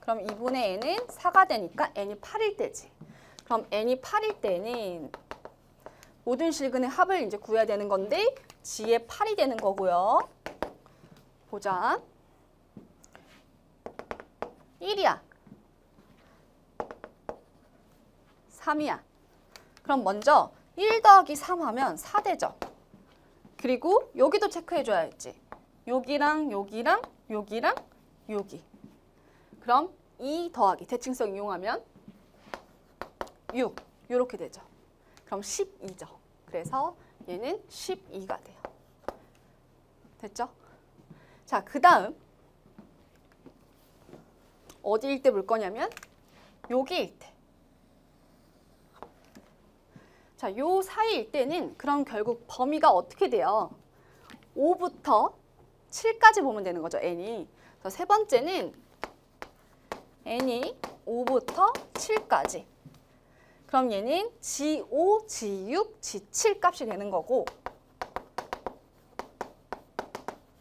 그럼 2분의 n은 4가 되니까 n이 8일 때지. 그럼 n이 8일 때는 모든 실근의 합을 이제 구해야 되는 건데 g의 8이 되는 거고요. 보자. 1이야. 3이야. 그럼 먼저 1 더하기 3 하면 4 되죠. 그리고 여기도 체크해줘야겠지. 여기랑 여기랑 여기랑 여기. 그럼 2 더하기 대칭성 이용하면 6 이렇게 되죠. 그럼 12죠. 그래서 얘는 12가 돼요. 됐죠? 자, 그 다음 어디일 때 볼 거냐면 여기일 때. 자, 요 사이일 때는 그럼 결국 범위가 어떻게 돼요? 5부터 7까지 보면 되는 거죠, n이. 그래서 세 번째는 n이 5부터 7까지. 그럼 얘는 G5, G6, G7 값이 되는 거고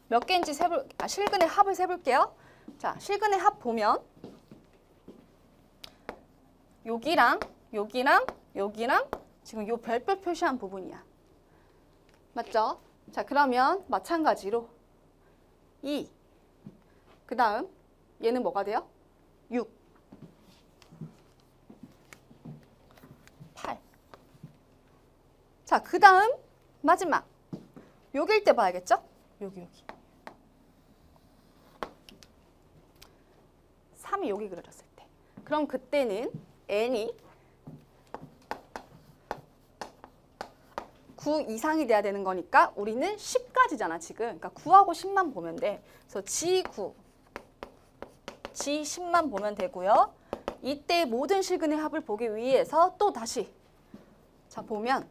몇 개인지 실근의 합을 세볼게요. 자, 실근의 합 보면 여기랑 여기랑 여기랑 지금 요 별표 표시한 부분이야. 맞죠? 자, 그러면 마찬가지로 2. 그 다음 얘는 뭐가 돼요? 6. 8. 자, 그 다음 마지막. 여기일 때 봐야겠죠? 여기. 3이 여기 그려졌을 때. 그럼 그때는 n이 9 이상이 돼야 되는 거니까 우리는 10까지잖아, 지금. 그러니까 9하고 10만 보면 돼. 그래서 G9, G10만 보면 되고요. 이때 모든 실근의 합을 보기 위해서 또 다시 자, 보면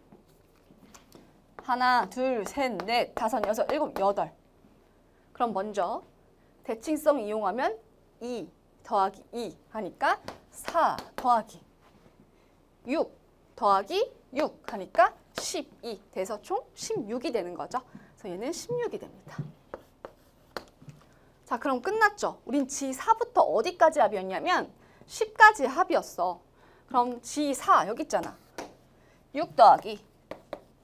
하나, 둘, 셋, 넷, 다섯, 여섯, 일곱, 여덟. 그럼 먼저 대칭성 이용하면 2 더하기 2 하니까 4 더하기 6 더하기 6 하니까 12 돼서 총 16이 되는 거죠. 그래서 얘는 16이 됩니다. 자, 그럼 끝났죠? 우린 G4부터 어디까지 합이었냐면 10까지 합이었어. 그럼 G4 여기 있잖아. 6 더하기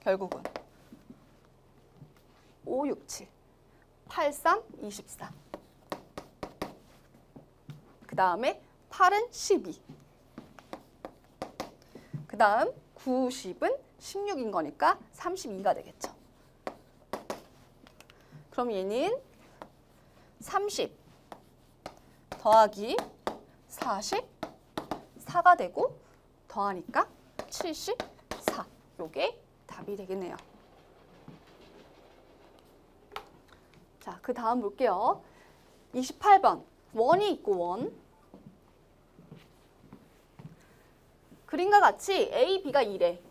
결국은 5, 6, 7, 8, 3, 24. 그 다음에 8은 12. 그 다음 9, 10은 16인 거니까 32가 되겠죠. 그럼 얘는 30 더하기 40, 4가 되고 더하니까 74. 요게 답이 되겠네요. 자, 그 다음 볼게요. 28번. 원이 있고 원. 그림과 같이 A, B가 이래.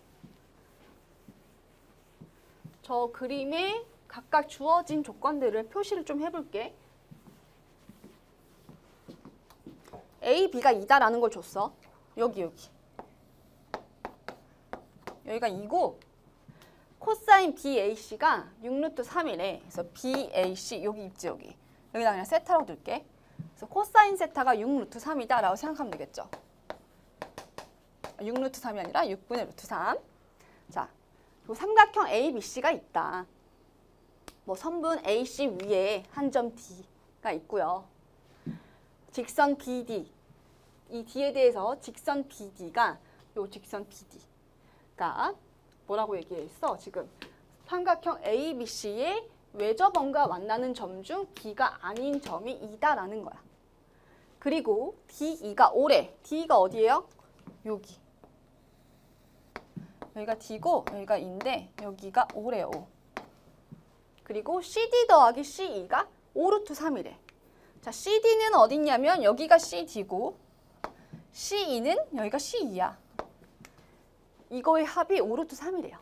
저 그림에 각각 주어진 조건들을 표시를 좀 해볼게. A, B가 2다라는 걸 줬어. 여기. 여기가 2고 코사인 BAC가 6루트 3이래. 그래서 BAC 여기 있지 여기. 여기다 그냥 세타로 둘게. 그래서 코사인 세타가 6루트 3이다 라고 생각하면 되겠죠. 6루트 3이 아니라 6분의 루트 3. 자, 요 삼각형 ABC가 있다. 뭐 선분 AC 위에 한 점 D가 있고요. 직선 BD, 이 D에 대해서 직선 BD가 요 직선 BD가 뭐라고 얘기했어? 지금 삼각형 ABC의 외접원과 만나는 점 중 D가 아닌 점이 E다라는 거야. 그리고 DE가 O래. D가 어디예요? 여기. 여기가 D고 여기가 E인데 여기가 O래요. O. 그리고 CD 더하기 CE가 5루트 3이래. 자, CD는 어딨냐면 여기가 CD고 CE는 여기가 CE야. 이거의 합이 5루트 3이래요.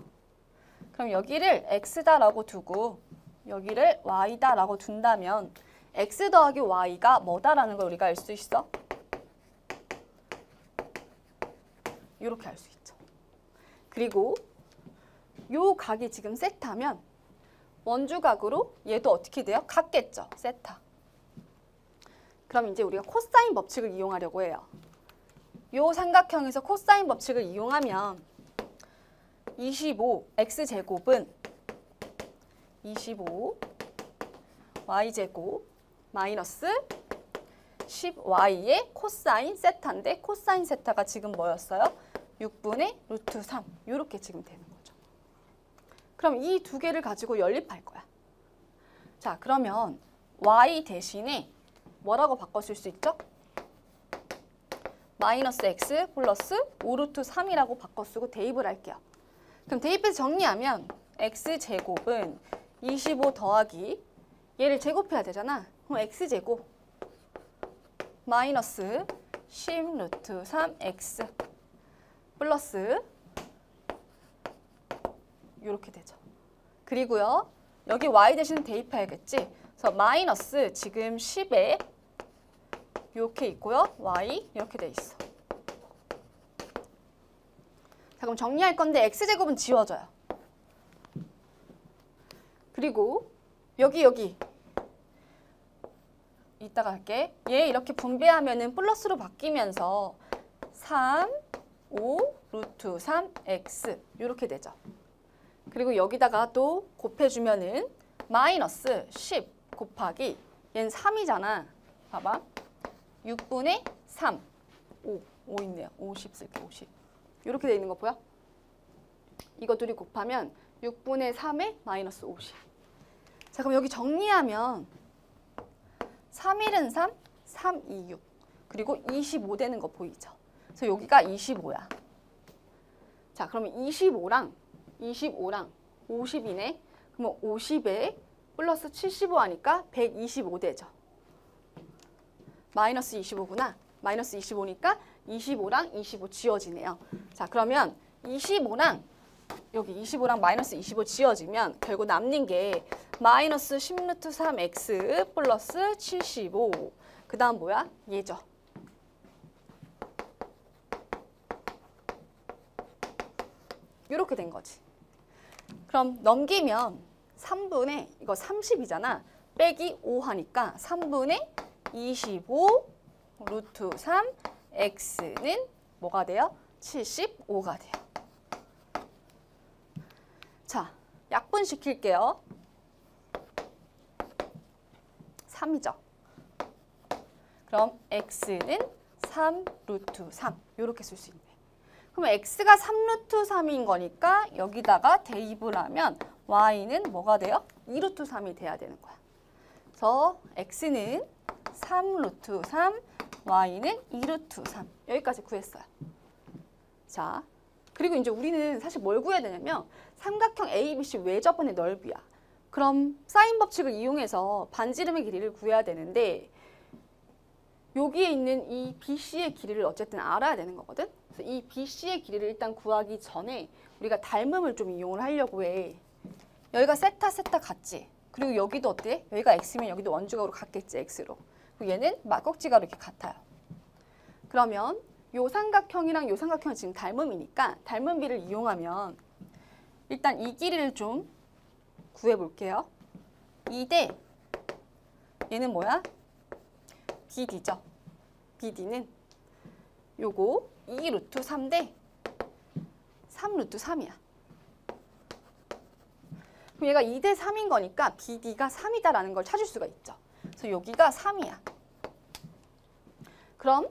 그럼 여기를 X다라고 두고 여기를 Y다라고 둔다면 X 더하기 Y가 뭐다라는 걸 우리가 알 수 있어? 이렇게 알 수 있죠. 그리고 요 각이 지금 세타면 원주각으로 얘도 어떻게 돼요? 같겠죠. 세타. 그럼 이제 우리가 코사인 법칙을 이용하려고 해요. 요 삼각형에서 코사인 법칙을 이용하면 25 x제곱은 25 y제곱 마이너스 10y의 코사인 세타인데 코사인 세타가 지금 뭐였어요? 6분의 루트 3 이렇게 지금 되는 거죠. 그럼 이 두 개를 가지고 연립할 거야. 자, 그러면 y 대신에 뭐라고 바꿔줄 수 있죠? 마이너스 x 플러스 5루트 3이라고 바꿔 쓰고 대입을 할게요. 그럼 대입해서 정리하면 x제곱은 25 더하기 얘를 제곱해야 되잖아. 그럼 x제곱 마이너스 10 루트 3x 플러스 이렇게 되죠. 그리고요. 여기 y 대신 대입해야겠지. 그래서 마이너스 지금 10에 이렇게 있고요. y 이렇게 돼 있어. 자, 그럼 정리할 건데 x제곱은 지워져요. 그리고 여기 이따가 할게. 얘 이렇게 분배하면은 플러스로 바뀌면서 3, 5, 루트 3x 이렇게 되죠. 그리고 여기다가 또 곱해주면은 마이너스 10 곱하기 얘는 3이잖아. 봐봐. 6분의 3. 5 있네요. 50 쓸게. 50. 이렇게 돼 있는 거 보여? 이거 둘이 곱하면 6분의 3에 마이너스 50. 자, 그럼 여기 정리하면 3일은 3, 3, 2, 6. 그리고 25 되는 거 보이죠? 그래서 여기가 25야. 자, 그러면 25랑 50이네. 그러면 50에 플러스 75 하니까 125 되죠. 마이너스 25구나. 마이너스 25니까 25랑 25 지워지네요. 자, 그러면 25랑 여기 25랑 마이너스 25 지워지면 결국 남는 게 마이너스 10 루트 3x 플러스 75. 그 다음 뭐야? 얘죠. 이렇게 된 거지. 그럼 넘기면 3분의 이거 30이잖아. 빼기 5 하니까 3분의 25 루트 3 x는 뭐가 돼요? 75가 돼요. 자, 약분시킬게요. 3이죠. 그럼 x는 3 루트 3 이렇게 쓸 수 있네. 그럼 x가 3 루트 3인 거니까 여기다가 대입을 하면 y는 뭐가 돼요? 2 루트 3이 돼야 되는 거야. 그래서 x는 3 루트 3, y는 2 루트 3. 여기까지 구했어요. 자, 그리고 이제 우리는 사실 뭘 구해야 되냐면 삼각형 ABC 외접원의 넓이야. 그럼 사인 법칙을 이용해서 반지름의 길이를 구해야 되는데 여기에 있는 이 BC의 길이를 어쨌든 알아야 되는 거거든. 그래서 이 BC의 길이를 일단 구하기 전에 우리가 닮음을 좀 이용을 하려고 해. 여기가 세타 같지? 그리고 여기도 어때? 여기가 x면 여기도 원주각으로 같겠지, x로. 그리고 얘는 막꼭지가로 이렇게 같아요. 그러면 요 삼각형이랑 요 삼각형은 지금 닮음이니까 닮음비를 이용하면 일단 이 길이를 좀 구해볼게요. 2대 얘는 뭐야? BD죠. BD는 요거 2 루트 3대 3 루트 3이야. 그럼 얘가 2대 3인 거니까 BD가 3이다라는 걸 찾을 수가 있죠. 그래서 여기가 3이야. 그럼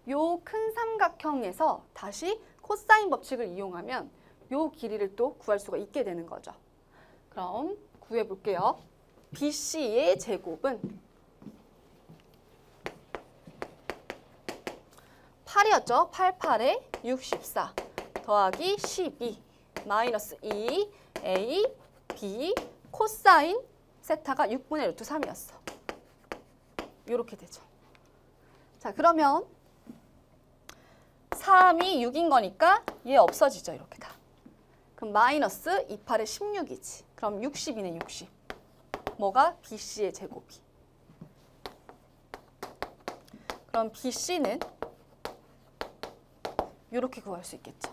요 큰 삼각형에서 다시 코사인 법칙을 이용하면 요 길이를 또 구할 수가 있게 되는 거죠. 그럼 구해 볼게요. BC의 제곱은 8이었죠. 88에 64 더하기 12 마이너스 2 A, B, 코사인 세타가 6분의 루트 3이었어. 이렇게 되죠. 자, 그러면 3이 6인 거니까 얘 없어지죠. 이렇게 다. 그럼 마이너스 28에 16이지. 그럼 60이네, 60. 뭐가? BC의 제곱이. 그럼 BC는 이렇게 구할 수 있겠죠.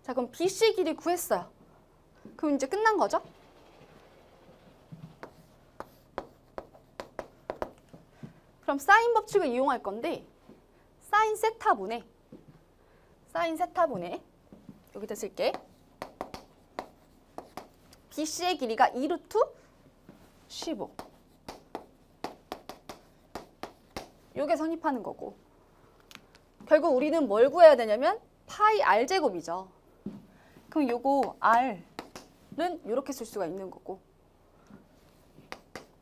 자, 그럼 BC 길이 구했어요. 그럼 이제 끝난 거죠? 그럼 사인 법칙을 이용할 건데 사인 세타분의 여기다 쓸게. BC의 길이가 2루트 15. 요게 성립하는 거고. 결국 우리는 뭘 구해야 되냐면 파이 R제곱이죠. 그럼 요거 R은 이렇게 쓸 수가 있는 거고.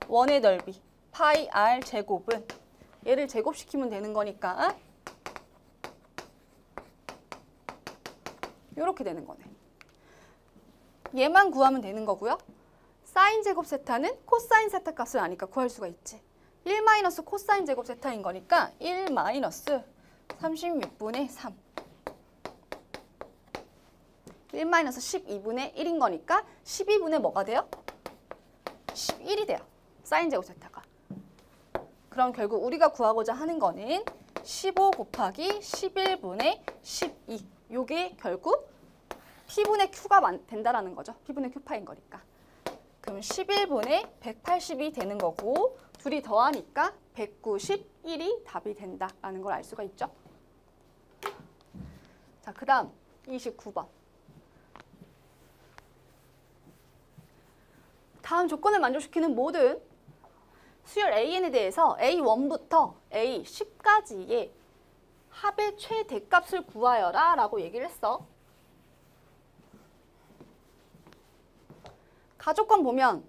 원의 넓이 파이 R제곱은 얘를 제곱시키면 되는 거니까 이렇게 되는 거네. 얘만 구하면 되는 거고요. 사인 제곱 세타는 코사인 세타 값을 아니까 구할 수가 있지. 1 마이너스 코사인 제곱 세타인 거니까 1 마이너스 36분의 3. 1 마이너스 12분의 1인 거니까 12분의 뭐가 돼요? 11이 돼요. 사인 제곱 세타가. 그럼 결국 우리가 구하고자 하는 거는 15 곱하기 11분의 12. 요게 결국 P분의 Q가 된다라는 거죠. P분의 Q파인 거니까. 그럼 11분의 180이 되는 거고 둘이 더하니까 191이 답이 된다라는 걸 알 수가 있죠. 자, 그 다음 29번. 다음 조건을 만족시키는 모든 수열 AN에 대해서 A1부터 A10까지의 합의 최대값을 구하여라 라고 얘기를 했어. 가조건 보면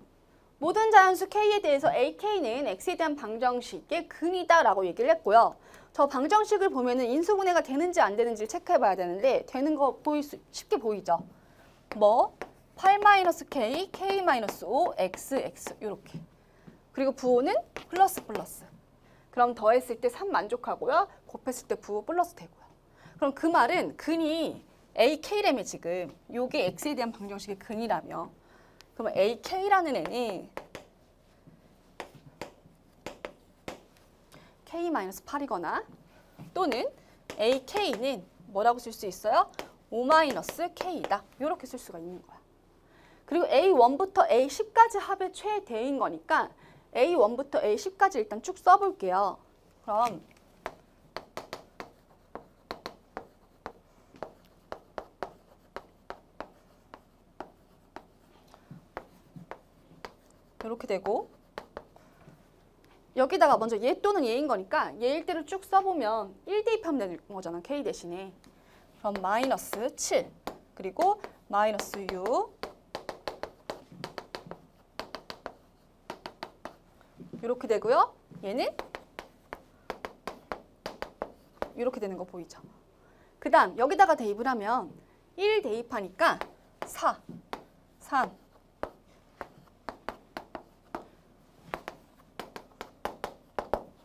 모든 자연수 K에 대해서 AK는 X에 대한 방정식의 근이다 라고 얘기를 했고요. 저 방정식을 보면은 인수분해가 되는지 안 되는지를 체크해 봐야 되는데 되는 거 쉽게 보이죠? 뭐? 8-K, K-5, X, X 이렇게. 그리고 부호는 플러스 플러스. 그럼 더했을 때 3 만족하고요. 곱했을 때 부호 플러스 되고요. 그럼 그 말은 근이 AK라며 지금 요게 X에 대한 방정식의 근이라며. 그러면 AK라는 애는 K-8이거나 또는 AK는 뭐라고 쓸 수 있어요? 5-K이다. 이렇게 쓸 수가 있는 거야. 그리고 A1부터 A10까지 합의 최대인 거니까 A1부터 A10까지 일단 쭉 써볼게요. 그럼 이렇게 되고 여기다가 먼저 얘 또는 얘인 거니까 얘일 때를 쭉 써보면 1 대입하면 되는 거잖아. K 대신에. 그럼 마이너스 7 그리고 마이너스 6 이렇게 되고요. 얘는 이렇게 되는 거 보이죠? 그 다음 여기다가 대입을 하면 1 대입하니까 4, 3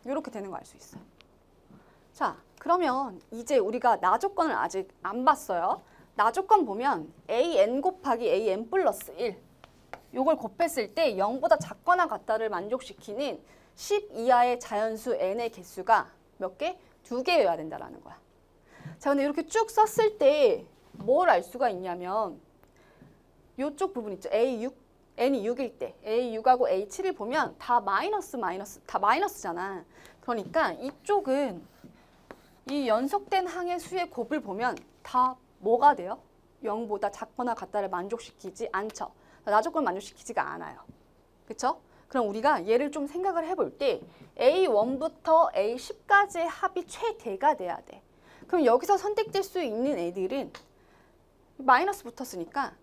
이렇게 되는 거 알 수 있어요. 자, 그러면 이제 우리가 나조건을 아직 안 봤어요. 나조건 보면 AN 곱하기 AN 플러스 1 요걸 곱했을 때 0보다 작거나 같다를 만족시키는 10 이하의 자연수 n의 개수가 몇 개? 2개여야 된다라는 거야. 자, 근데 이렇게 쭉 썼을 때 뭘 알 수가 있냐면 요쪽 부분 있죠. A6, n이 6일 때 A6하고 A7을 보면 다 다 마이너스잖아. 그러니까 이쪽은 이 연속된 항의 수의 곱을 보면 다 뭐가 돼요? 0보다 작거나 같다를 만족시키지 않죠. 나조건을 만족시키지가 않아요. 그쵸? 그럼 우리가 얘를 좀 생각을 해볼 때 A1부터 A10까지의 합이 최대가 돼야 돼. 그럼 여기서 선택될 수 있는 애들은 마이너스 붙었으니까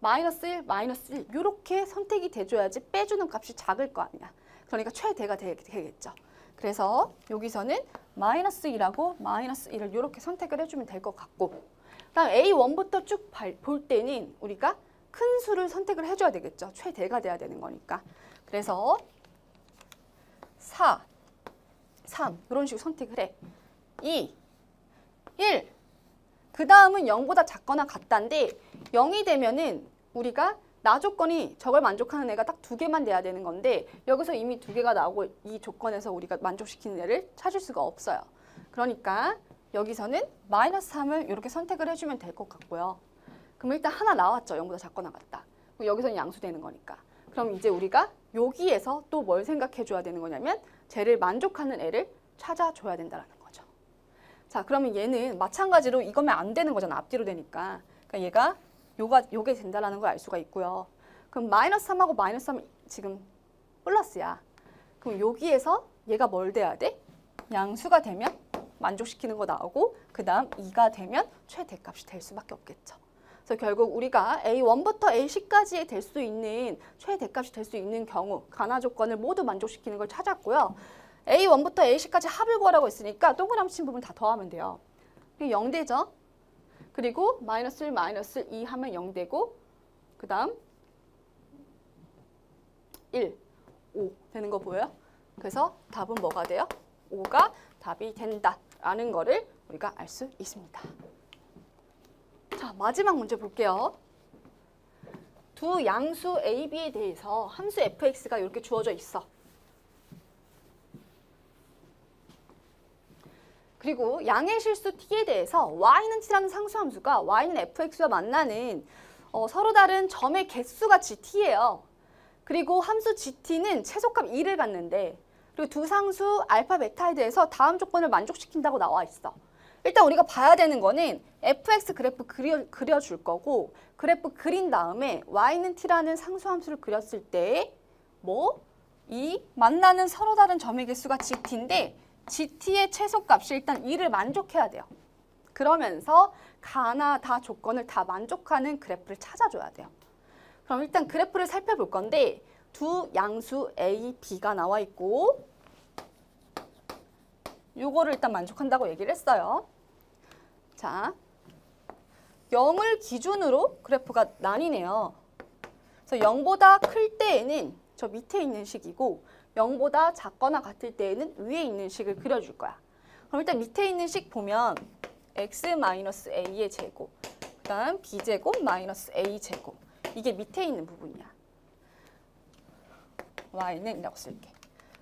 마이너스 1, 마이너스 1 이렇게 선택이 돼줘야지 빼주는 값이 작을 거 아니야. 그러니까 최대가 되겠죠. 그래서 여기서는 마이너스 2하고 마이너스 1을 이렇게 선택을 해주면 될 것 같고 그다음 A1부터 쭉 볼 때는 우리가 큰 수를 선택을 해줘야 되겠죠. 최대가 돼야 되는 거니까. 그래서 4, 3 이런 식으로 선택을 해. 2, 1 그 다음은 0보다 작거나 같다인데 0이 되면은 우리가 나 조건이 저걸 만족하는 애가 딱 2개만 돼야 되는 건데 여기서 이미 2개가 나오고 이 조건에서 우리가 만족시키는 애를 찾을 수가 없어요. 그러니까 여기서는 마이너스 3을 이렇게 선택을 해주면 될 것 같고요. 그럼 일단 하나 나왔죠. 0보다 작거나 같다. 여기서는 양수되는 거니까. 그럼 이제 우리가 여기에서 또 뭘 생각해 줘야 되는 거냐면 쟤를 만족하는 애를 찾아줘야 된다는 거죠. 자, 그러면 얘는 마찬가지로 이거면 안 되는 거잖아. 앞뒤로 되니까. 그러니까 얘가 요게 된다는 걸 알 수가 있고요. 그럼 마이너스 3하고 마이너스 3 지금 플러스야. 그럼 여기에서 얘가 뭘 돼야 돼? 양수가 되면 만족시키는 거 나오고 그 다음 2가 되면 최대값이 될 수밖에 없겠죠. 그래서 결국 우리가 A1부터 A10까지 될 수 있는 최대값이 될 수 있는 경우 가나 조건을 모두 만족시키는 걸 찾았고요. A1부터 A10까지 합을 구하라고 했으니까 동그라미 친 부분 다 더하면 돼요. 0 되죠? 그리고 마이너스 1, 마이너스 2 하면 0 되고 그 다음 1, 5 되는 거 보여요? 그래서 답은 뭐가 돼요? 5가 답이 된다라는 거를 우리가 알 수 있습니다. 자, 마지막 문제 볼게요. 두 양수 A, B에 대해서 함수 fx가 이렇게 주어져 있어. 그리고 양의 실수 t에 대해서 y는 t라는 상수함수가 y는 fx와 만나는 서로 다른 점의 개수가 gt예요. 그리고 함수 gt는 최소값 2를 갖는데 그리고 두 상수 알파, 베타에 대해서 다음 조건을 만족시킨다고 나와 있어. 일단 우리가 봐야 되는 거는 fx 그래프 그려줄 거고 그래프 그린 다음에 y는 t라는 상수함수를 그렸을 때 이 만나는 서로 다른 점의 개수가 gt인데 gt의 최소값이 일단 2를 만족해야 돼요. 그러면서 가나 다 조건을 다 만족하는 그래프를 찾아줘야 돼요. 그럼 일단 그래프를 살펴볼 건데 두 양수 A, B가 나와 있고 요거를 일단 만족한다고 얘기를 했어요. 자, 0을 기준으로 그래프가 나뉘네요. 그래서 0보다 클 때에는 저 밑에 있는 식이고 0보다 작거나 같을 때에는 위에 있는 식을 그려줄 거야. 그럼 일단 밑에 있는 식 보면 x-a의 제곱, 그 다음 b제곱 마이너스 a제곱. 이게 밑에 있는 부분이야. y는 이라고 쓸게.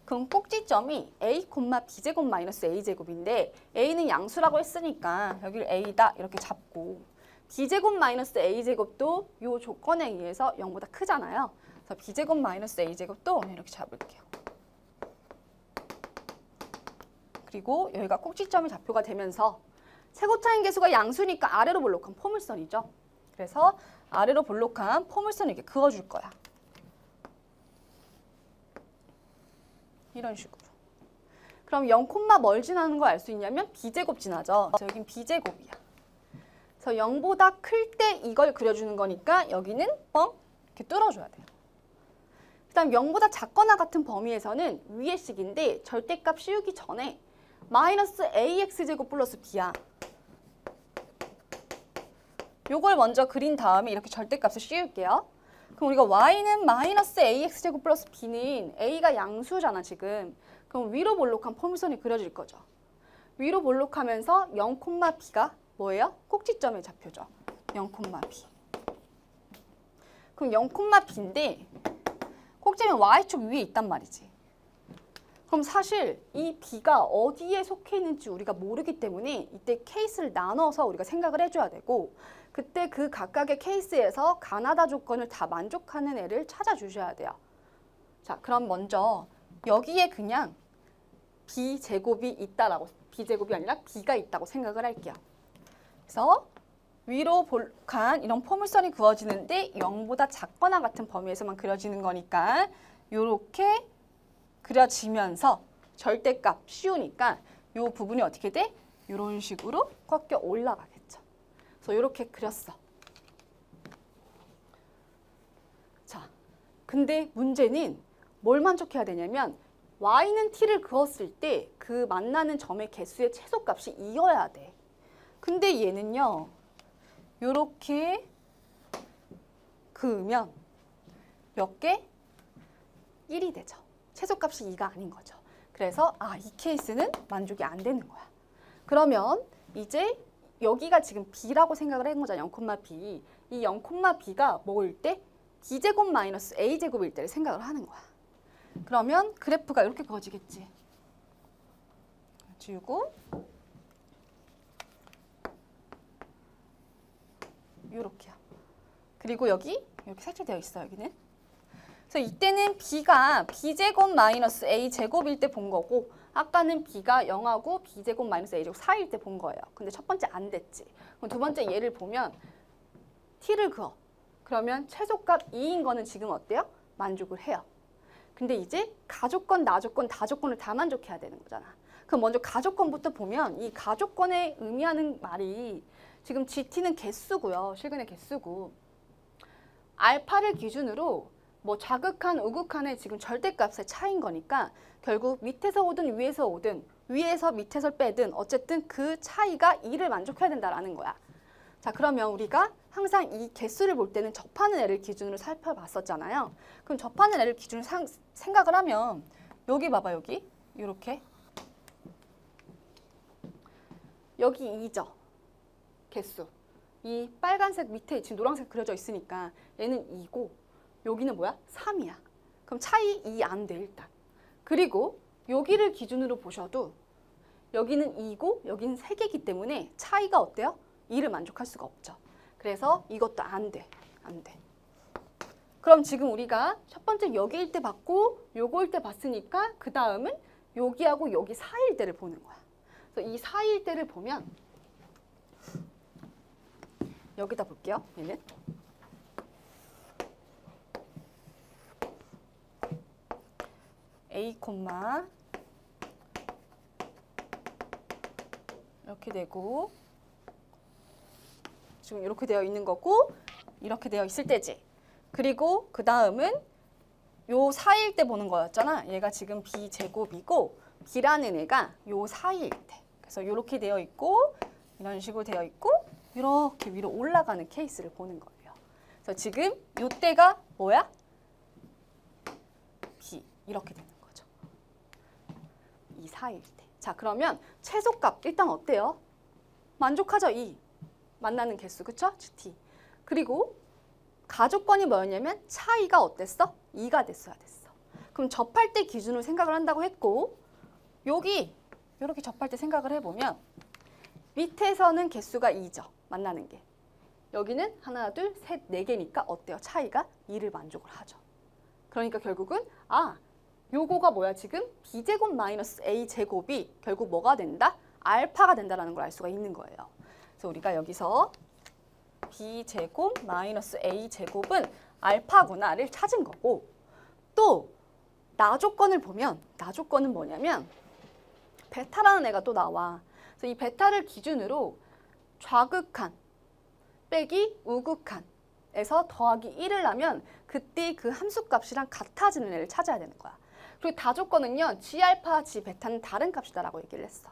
그럼 꼭지점이 a, b제곱 마이너스 a제곱인데 a는 양수라고 했으니까 여기를 a다 이렇게 잡고 b제곱 마이너스 a제곱도 이 조건에 의해서 0보다 크잖아요. 그래서 b제곱 마이너스 a제곱도 이렇게 잡을게요. 그리고 여기가 꼭지점이 좌표가 되면서 최고차인 계수가 양수니까 아래로 볼록한 포물선이죠. 그래서 아래로 볼록한 포물선을 이렇게 그어줄 거야. 이런 식으로. 그럼 0, 뭘 지나는 걸 알 수 있냐면 b제곱 지나죠. 그래서 여긴 b제곱이야. 그래서 0보다 클 때 이걸 그려주는 거니까 여기는 뻥 이렇게 뚫어줘야 돼요. 그 다음 0보다 작거나 같은 범위에서는 위의 식인데 절대값 씌우기 전에 마이너스 ax제곱 플러스 b야. 요걸 먼저 그린 다음에 이렇게 절대값을 씌울게요. 그럼 우리가 y는 마이너스 ax제곱 플러스 b는 a가 양수잖아 지금. 그럼 위로 볼록한 포물선이 그려질 거죠. 위로 볼록하면서 0, b가 뭐예요? 꼭지점의 좌표죠. 0, b. 그럼 0, b인데 꼭지점이 y축 위에 있단 말이지. 그럼 사실 이 b가 어디에 속해 있는지 우리가 모르기 때문에 이때 케이스를 나눠서 우리가 생각을 해줘야 되고 그때 그 각각의 케이스에서 가나다 조건을 다 만족하는 애를 찾아주셔야 돼요. 자, 그럼 먼저 여기에 그냥 b제곱이 있다라고, b제곱이 아니라 b가 있다고 생각을 할게요. 그래서 위로 간 이런 포물선이 그어지는데 0보다 작거나 같은 범위에서만 그려지는 거니까 요렇게 그려지면서 절대값 쉬우니까 요 부분이 어떻게 돼? 요런 식으로 꺾여 올라가겠죠. 그래서 요렇게 그렸어. 자, 근데 문제는 뭘 만족해야 되냐면 y는 t를 그었을 때 그 만나는 점의 개수의 최소값이 2여야 돼. 근데 얘는요. 요렇게 그으면 몇 개? 1이 되죠. 최소값이 2가 아닌 거죠. 그래서 이 케이스는 만족이 안 되는 거야. 그러면 이제 여기가 지금 b라고 생각을 한 거잖아. 0,b. 이 0,b가 뭐일 때? b제곱 마이너스 a제곱일 때를 생각을 하는 거야. 그러면 그래프가 이렇게 그어지겠지. 지우고 요렇게요. 그리고 여기 이렇게 색칠되어 있어 여기는. 그래서 이때는 b가 b제곱 마이너스 a제곱일 때 본 거고 아까는 b가 0하고 b제곱 마이너스 a제곱 4일 때 본 거예요. 근데 첫 번째 안 됐지. 그럼 두 번째 얘를 보면 t를 그어. 그러면 최소값 2인 거는 지금 어때요? 만족을 해요. 근데 이제 가조건, 나조건, 다조건을 다 만족해야 되는 거잖아. 그럼 먼저 가조건부터 보면 이 가조건에 의미하는 말이 지금 GT는 개수고요. 실근의 개수고. 알파를 기준으로 뭐 좌극한, 우극한의 지금 절대값의 차이인 거니까 결국 밑에서 오든 위에서 오든 위에서 밑에서 빼든 어쨌든 그 차이가 2를 만족해야 된다라는 거야. 자, 그러면 우리가 항상 이 개수를 볼 때는 접하는 애를 기준으로 살펴봤었잖아요. 그럼 접하는 애를 기준으로 생각을 하면 여기 봐봐 여기 이렇게 여기 2죠. 개수. 이 빨간색 밑에 지금 노란색 그려져 있으니까 얘는 2고 여기는 뭐야? 3이야. 그럼 차이 2 안 돼 일단. 그리고 여기를 기준으로 보셔도 여기는 2고 여기는 3개이기 때문에 차이가 어때요? 2를 만족할 수가 없죠. 그래서 이것도 안 돼. 안 돼. 그럼 지금 우리가 첫 번째 여기일 때 봤고 요거일 때 봤으니까 그 다음은 여기하고 여기 사이일 때를 보는 거야. 그래서 이 사이일 때를 보면 여기다 볼게요. 얘는 A, 이렇게 되고 지금 이렇게 되어 있는 거고 이렇게 되어 있을 때지. 그리고 그 다음은 요 사이일 때 보는 거였잖아. 얘가 지금 b제곱이고 b라는 애가 요 사이일 때. 그래서 이렇게 되어 있고 이런 식으로 되어 있고 이렇게 위로 올라가는 케이스를 보는 거예요. 그래서 지금 요 때가 뭐야? b 이렇게 되는 거죠. 이 사이일 때. 자, 그러면 최소값 일단 어때요? 만족하죠? 2. 만나는 개수, 그쵸? GT. 그리고 가조건이 뭐였냐면 차이가 어땠어? 2가 됐어야 됐어. 그럼 접할 때 기준으로 생각을 한다고 했고 여기 이렇게 접할 때 생각을 해보면 밑에서는 개수가 2죠. 만나는 게. 여기는 하나, 둘, 셋, 네 개니까 어때요? 차이가 2를 만족을 하죠. 그러니까 결국은 요거가 뭐야 지금? b제곱 마이너스 a제곱이 결국 뭐가 된다? 알파가 된다라는 걸 알 수가 있는 거예요. 그래서 우리가 여기서 b제곱 마이너스 a제곱은 알파구나를 찾은 거고 또 나조건을 보면 나조건은 뭐냐면 베타라는 애가 또 나와. 그래서 이 베타를 기준으로 좌극한 빼기 우극한에서 더하기 1을 하면 그때 그 함수값이랑 같아지는 애를 찾아야 되는 거야. 그리고 다조건은요. G알파, G베타는 다른 값이다라고 얘기를 했어.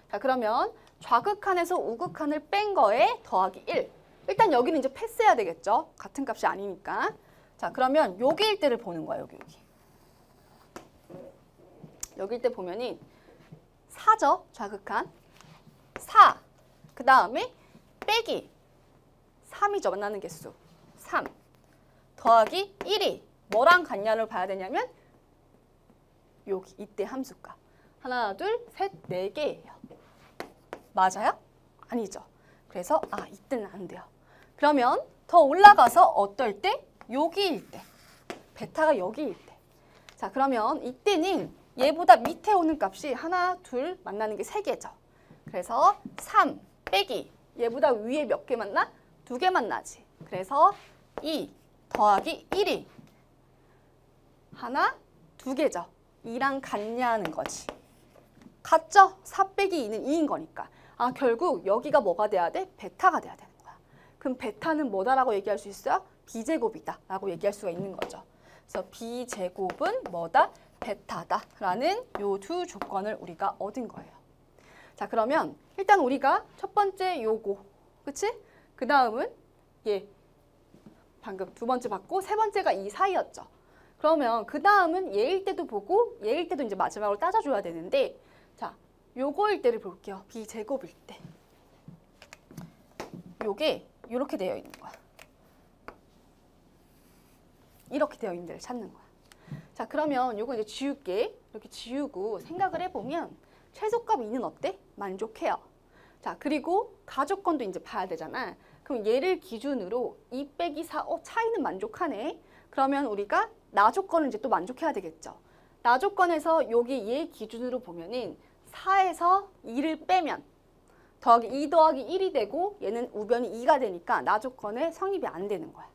자, 그러면 좌극한에서 우극한을 뺀 거에 더하기 1. 일단 여기는 이제 패스해야 되겠죠. 같은 값이 아니니까. 자, 그러면 여기일 때를 보는 거야. 여기. 여기일 때 보면은 4죠. 좌극한. 4. 그 다음에 빼기 3이죠. 만나는 개수. 3. 더하기 1이 뭐랑 같냐를 봐야 되냐면 여기 이때 함수값. 하나, 둘, 셋, 네 개예요. 맞아요? 아니죠. 그래서 이때는 안 돼요. 그러면 더 올라가서 어떨 때? 여기일 때. 베타가 여기일 때. 자, 그러면 이때는 얘보다 밑에 오는 값이 하나, 둘 만나는 게 3개죠. 그래서 3 빼기 얘보다 위에 몇 개 만나? 두 개만 나지. 그래서 2 더하기 1이 하나, 두 개죠. 2랑 같냐는 거지. 같죠? 4 빼기 2는 2인 거니까. 아, 결국 여기가 뭐가 돼야 돼? 베타가 돼야 되는 거야. 그럼 베타는 뭐다라고 얘기할 수 있어요? B제곱이다 라고 얘기할 수가 있는 거죠. 그래서 B제곱은 뭐다? 베타다라는 요 두 조건을 우리가 얻은 거예요. 자, 그러면 일단 우리가 첫 번째 요거, 그치? 그 다음은 얘 방금 두 번째 봤고 세 번째가 이 사이였죠. 그러면 그 다음은 얘일 때도 보고 얘일 때도 이제 마지막으로 따져줘야 되는데, 자, 요거일 때를 볼게요. B제곱일 때. 요게 이렇게 되어 있는 거야. 이렇게 되어 있는 데를 찾는 거야. 자, 그러면 요거 이제 지울게. 이렇게 지우고 생각을 해보면 최소값 2는 어때? 만족해요. 자, 그리고 가조건도 이제 봐야 되잖아. 그럼 얘를 기준으로 2 빼기 4, 차이는 만족하네. 그러면 우리가 나조건을 이제 또 만족해야 되겠죠. 나조건에서 여기 얘 기준으로 보면은 4에서 2를 빼면 더하기 2 더하기 1이 되고 얘는 우변이 2가 되니까 나조건에 성립이 안 되는 거야.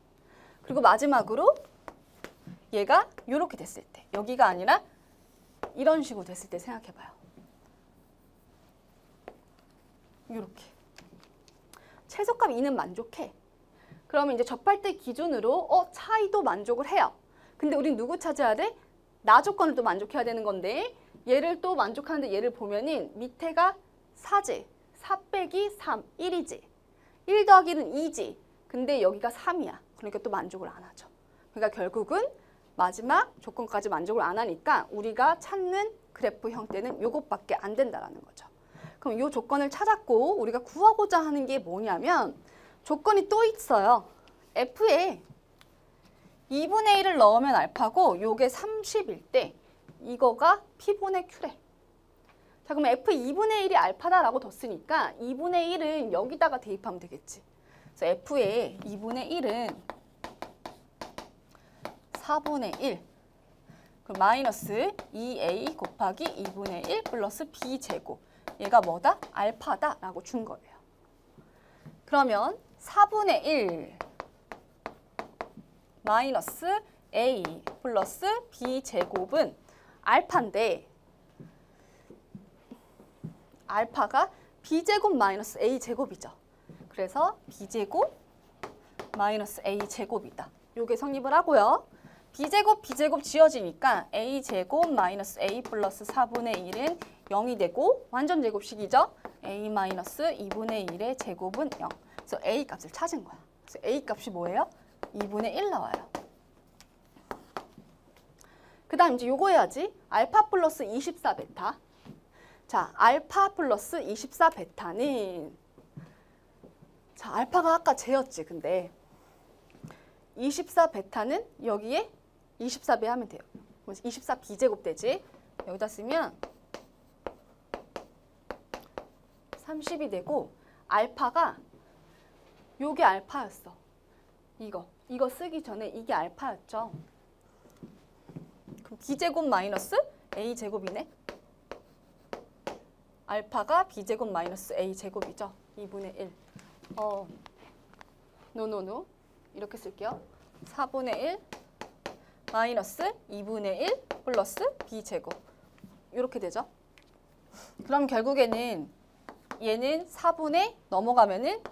그리고 마지막으로 얘가 이렇게 됐을 때, 여기가 아니라 이런 식으로 됐을 때 생각해봐요. 이렇게. 최소값 2는 만족해. 그러면 이제 접할 때 기준으로 차이도 만족을 해요. 근데 우린 누구 찾아야 돼? 나조건을 또 만족해야 되는 건데 얘를 또 만족하는데 얘를 보면은 밑에가 4지. 4 빼기 3, 1이지. 1 더하기 1은 2지. 근데 여기가 3이야. 그러니까 또 만족을 안 하죠. 그러니까 결국은 마지막 조건까지 만족을 안 하니까 우리가 찾는 그래프 형태는 요것밖에 안 된다라는 거죠. 그럼 요 조건을 찾았고 우리가 구하고자 하는 게 뭐냐면 조건이 또 있어요. F에 2분의 1을 넣으면 알파고 요게 30일 때 이거가 P분의 Q래. 자, 그럼 F 2분의 1이 알파다라고 뒀으니까 2분의 1은 여기다가 대입하면 되겠지. 그래서 F의 2분의 1은 4분의 1 그럼 마이너스 2A 곱하기 2분의 1 플러스 B제곱. 얘가 뭐다? 알파다라고 준 거예요. 그러면 4분의 1 마이너스 A 플러스 B제곱은 알파인데 알파가 B제곱 마이너스 A제곱이죠. 그래서 B제곱 마이너스 A제곱이다. 요게 성립을 하고요. B제곱 지어지니까 A제곱 마이너스 A 플러스 4분의 1은 0이 되고 완전 제곱식이죠. A 마이너스 2분의 1의 제곱은 0. 그래서 A 값을 찾은 거야. 그래서 A 값이 뭐예요? 2분의 1 나와요. 그 다음 이제 요거 해야지. 알파 플러스 24 베타. 자, 알파 플러스 24 베타는 자, 알파가 아까 J였지. 근데 24 베타는 여기에 24배 하면 돼요. 24 B제곱 되지. 여기다 쓰면 30이 되고 알파가 요게 알파였어. 이거 쓰기 전에 이게 알파였죠. 그럼 B제곱 마이너스 A제곱이네. 알파가 B제곱 마이너스 A제곱이죠. 2분의 1. 노. 이렇게 쓸게요. 4분의 1 마이너스 2분의 1 플러스 B제곱. 이렇게 되죠. 그럼 결국에는 얘는 4분의 넘어가면은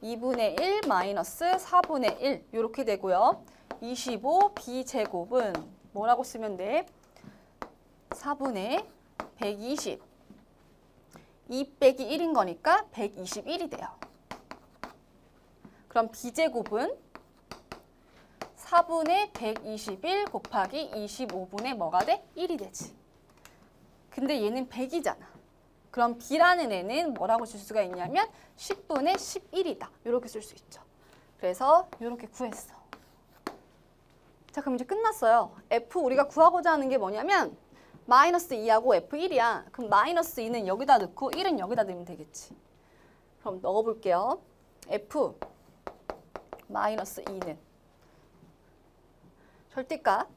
2분의 1 마이너스 4분의 1 이렇게 되고요. 25 B제곱은 뭐라고 쓰면 돼? 4분의 120 2 빼기 1인 거니까 121이 돼요. 그럼 B제곱은 4분의 121 곱하기 25분의 뭐가 돼? 1이 되지. 근데 얘는 100이잖아. 그럼 B라는 애는 뭐라고 쓸 수가 있냐면 10분의 11이다. 이렇게 쓸 수 있죠. 그래서 이렇게 구했어. 자, 그럼 이제 끝났어요. F 우리가 구하고자 하는 게 뭐냐면 마이너스 2하고 F1이야. 그럼 마이너스 2는 여기다 넣고 1은 여기다 넣으면 되겠지. 그럼 넣어볼게요. F 마이너스 2는 절대값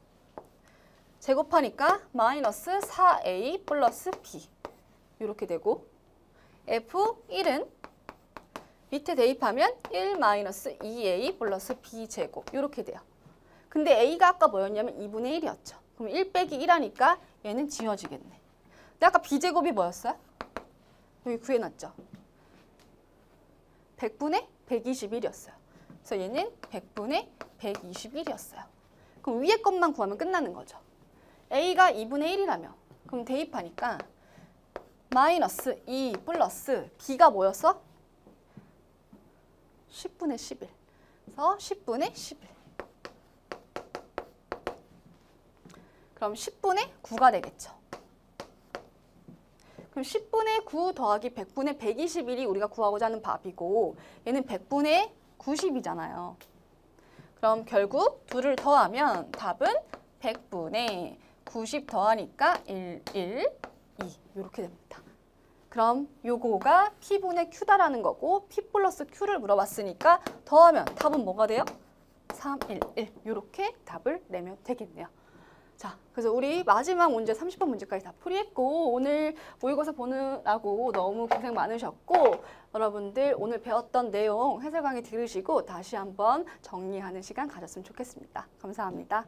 제곱하니까 마이너스 4A 플러스 B 이렇게 되고 F1은 밑에 대입하면 1 마이너스 2a 플러스 b제곱 이렇게 돼요. 근데 a가 아까 뭐였냐면 2분의 1이었죠. 그럼 1 빼기 1 하니까 얘는 지워지겠네. 근데 아까 b제곱이 뭐였어요? 여기 구해놨죠. 100분의 121이었어요. 그래서 얘는 100분의 121이었어요. 그럼 위에 것만 구하면 끝나는 거죠. a가 2분의 1이라며. 그럼 대입하니까 마이너스 2 플러스 b가 뭐였어? 10분의 11. 그래서 10분의 11. 그럼 10분의 9가 되겠죠. 그럼 10분의 9 더하기 100분의 121이 우리가 구하고자 하는 답이고 얘는 100분의 90이잖아요. 그럼 결국 둘을 더하면 답은 100분의 90 더하니까 1, 1, 2 이렇게 됩니다. 그럼 요거가 P분의 Q다라는 거고 P 플러스 Q를 물어봤으니까 더하면 답은 뭐가 돼요? 3, 1, 1 이렇게 답을 내면 되겠네요. 자, 그래서 우리 마지막 문제 30번 문제까지 다 풀이했고 오늘 모의고사 보느라고 너무 고생 많으셨고 여러분들 오늘 배웠던 내용 해설 강의 들으시고 다시 한번 정리하는 시간 가졌으면 좋겠습니다. 감사합니다.